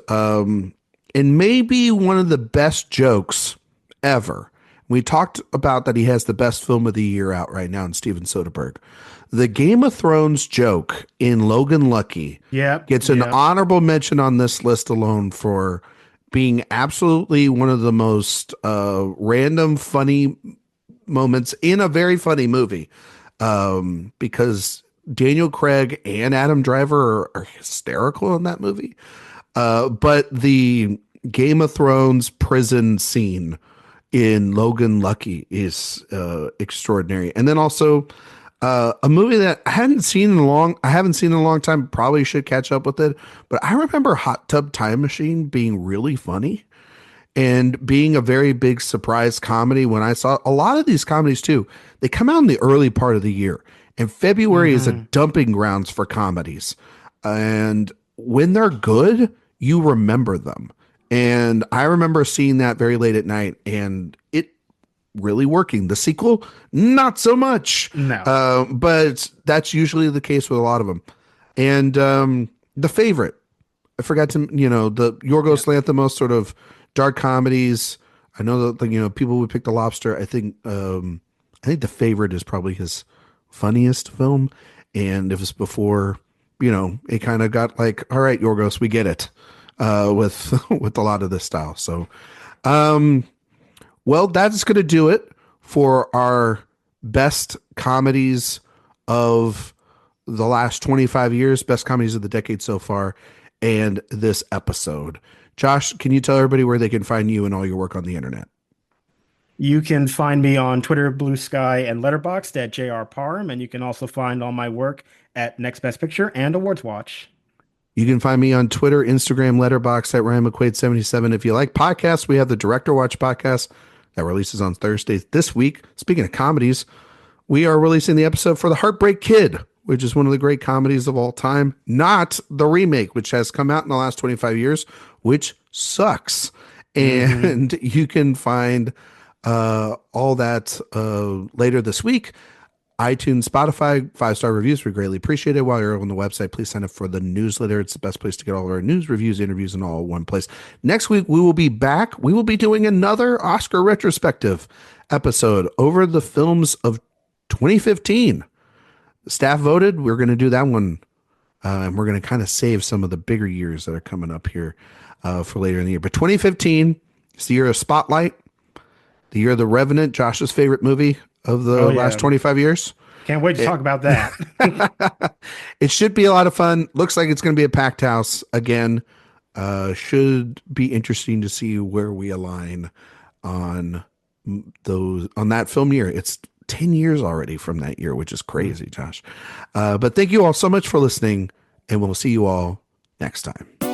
maybe one of the best jokes ever. We talked about that he has the best film of the year out right now in Steven Soderbergh. The Game of Thrones joke in Logan Lucky Yep. gets an Yep. honorable mention on this list alone for being absolutely one of the most random funny moments in a very funny movie, because Daniel Craig and Adam Driver are hysterical in that movie. But the Game of Thrones prison scene in Logan Lucky is extraordinary. And then also a movie that I haven't seen in a long time, probably should catch up with it. But I remember Hot Tub Time Machine being really funny and being a very big surprise comedy when I saw a lot of these comedies too. They come out in the early part of the year, and February is a Hmm. dumping grounds for comedies. And when they're good, you remember them. And I remember seeing that very late at night and it really working. The sequel, not so much. No. But that's usually the case with a lot of them. And The Favorite, I forgot to, the Yeah. Yorgos Lanthimos sort of dark comedies. I know that, people would pick The Lobster. I think The Favorite is probably his funniest film. And it was before, it kind of got like, all right, Yorgos, we get it, with, with a lot of this style. So, well, that's going to do it for our best comedies of the last 25 years, best comedies of the decade so far, and this episode. Josh, can you tell everybody where they can find you and all your work on the internet? You can find me on Twitter, Blue Sky, and Letterboxd at JR Parham, and you can also find all my work at Next Best Picture and Awards Watch. You can find me on Twitter, Instagram, Letterbox at Ryan McQuade 77. If you like podcasts, we have the Director Watch podcast that releases on Thursdays this week. Speaking of comedies, we are releasing the episode for The Heartbreak Kid, which is one of the great comedies of all time, not the remake, which has come out in the last 25 years, which sucks. Hmm. And you can find all that later this week. iTunes, Spotify, 5-star reviews. We greatly appreciate it. While you're on the website, please sign up for the newsletter. It's the best place to get all of our news, reviews, interviews, and all in one place. Next week, we will be back. We will be doing another Oscar retrospective episode over the films of 2015. The staff voted. We're going to do that one. And we're going to kind of save some of the bigger years that are coming up here for later in the year. But 2015 is the year of Spotlight, the year of The Revenant, Josh's favorite movie of Oh the last yeah. 25 years. Can't wait to It, talk about that. it should be a lot of fun. Looks like it's going to be a packed house again. Should be interesting to see where we align on on that film year. It's 10 years already from that year, which is crazy, Josh. But thank you all so much for listening, and we'll see you all next time.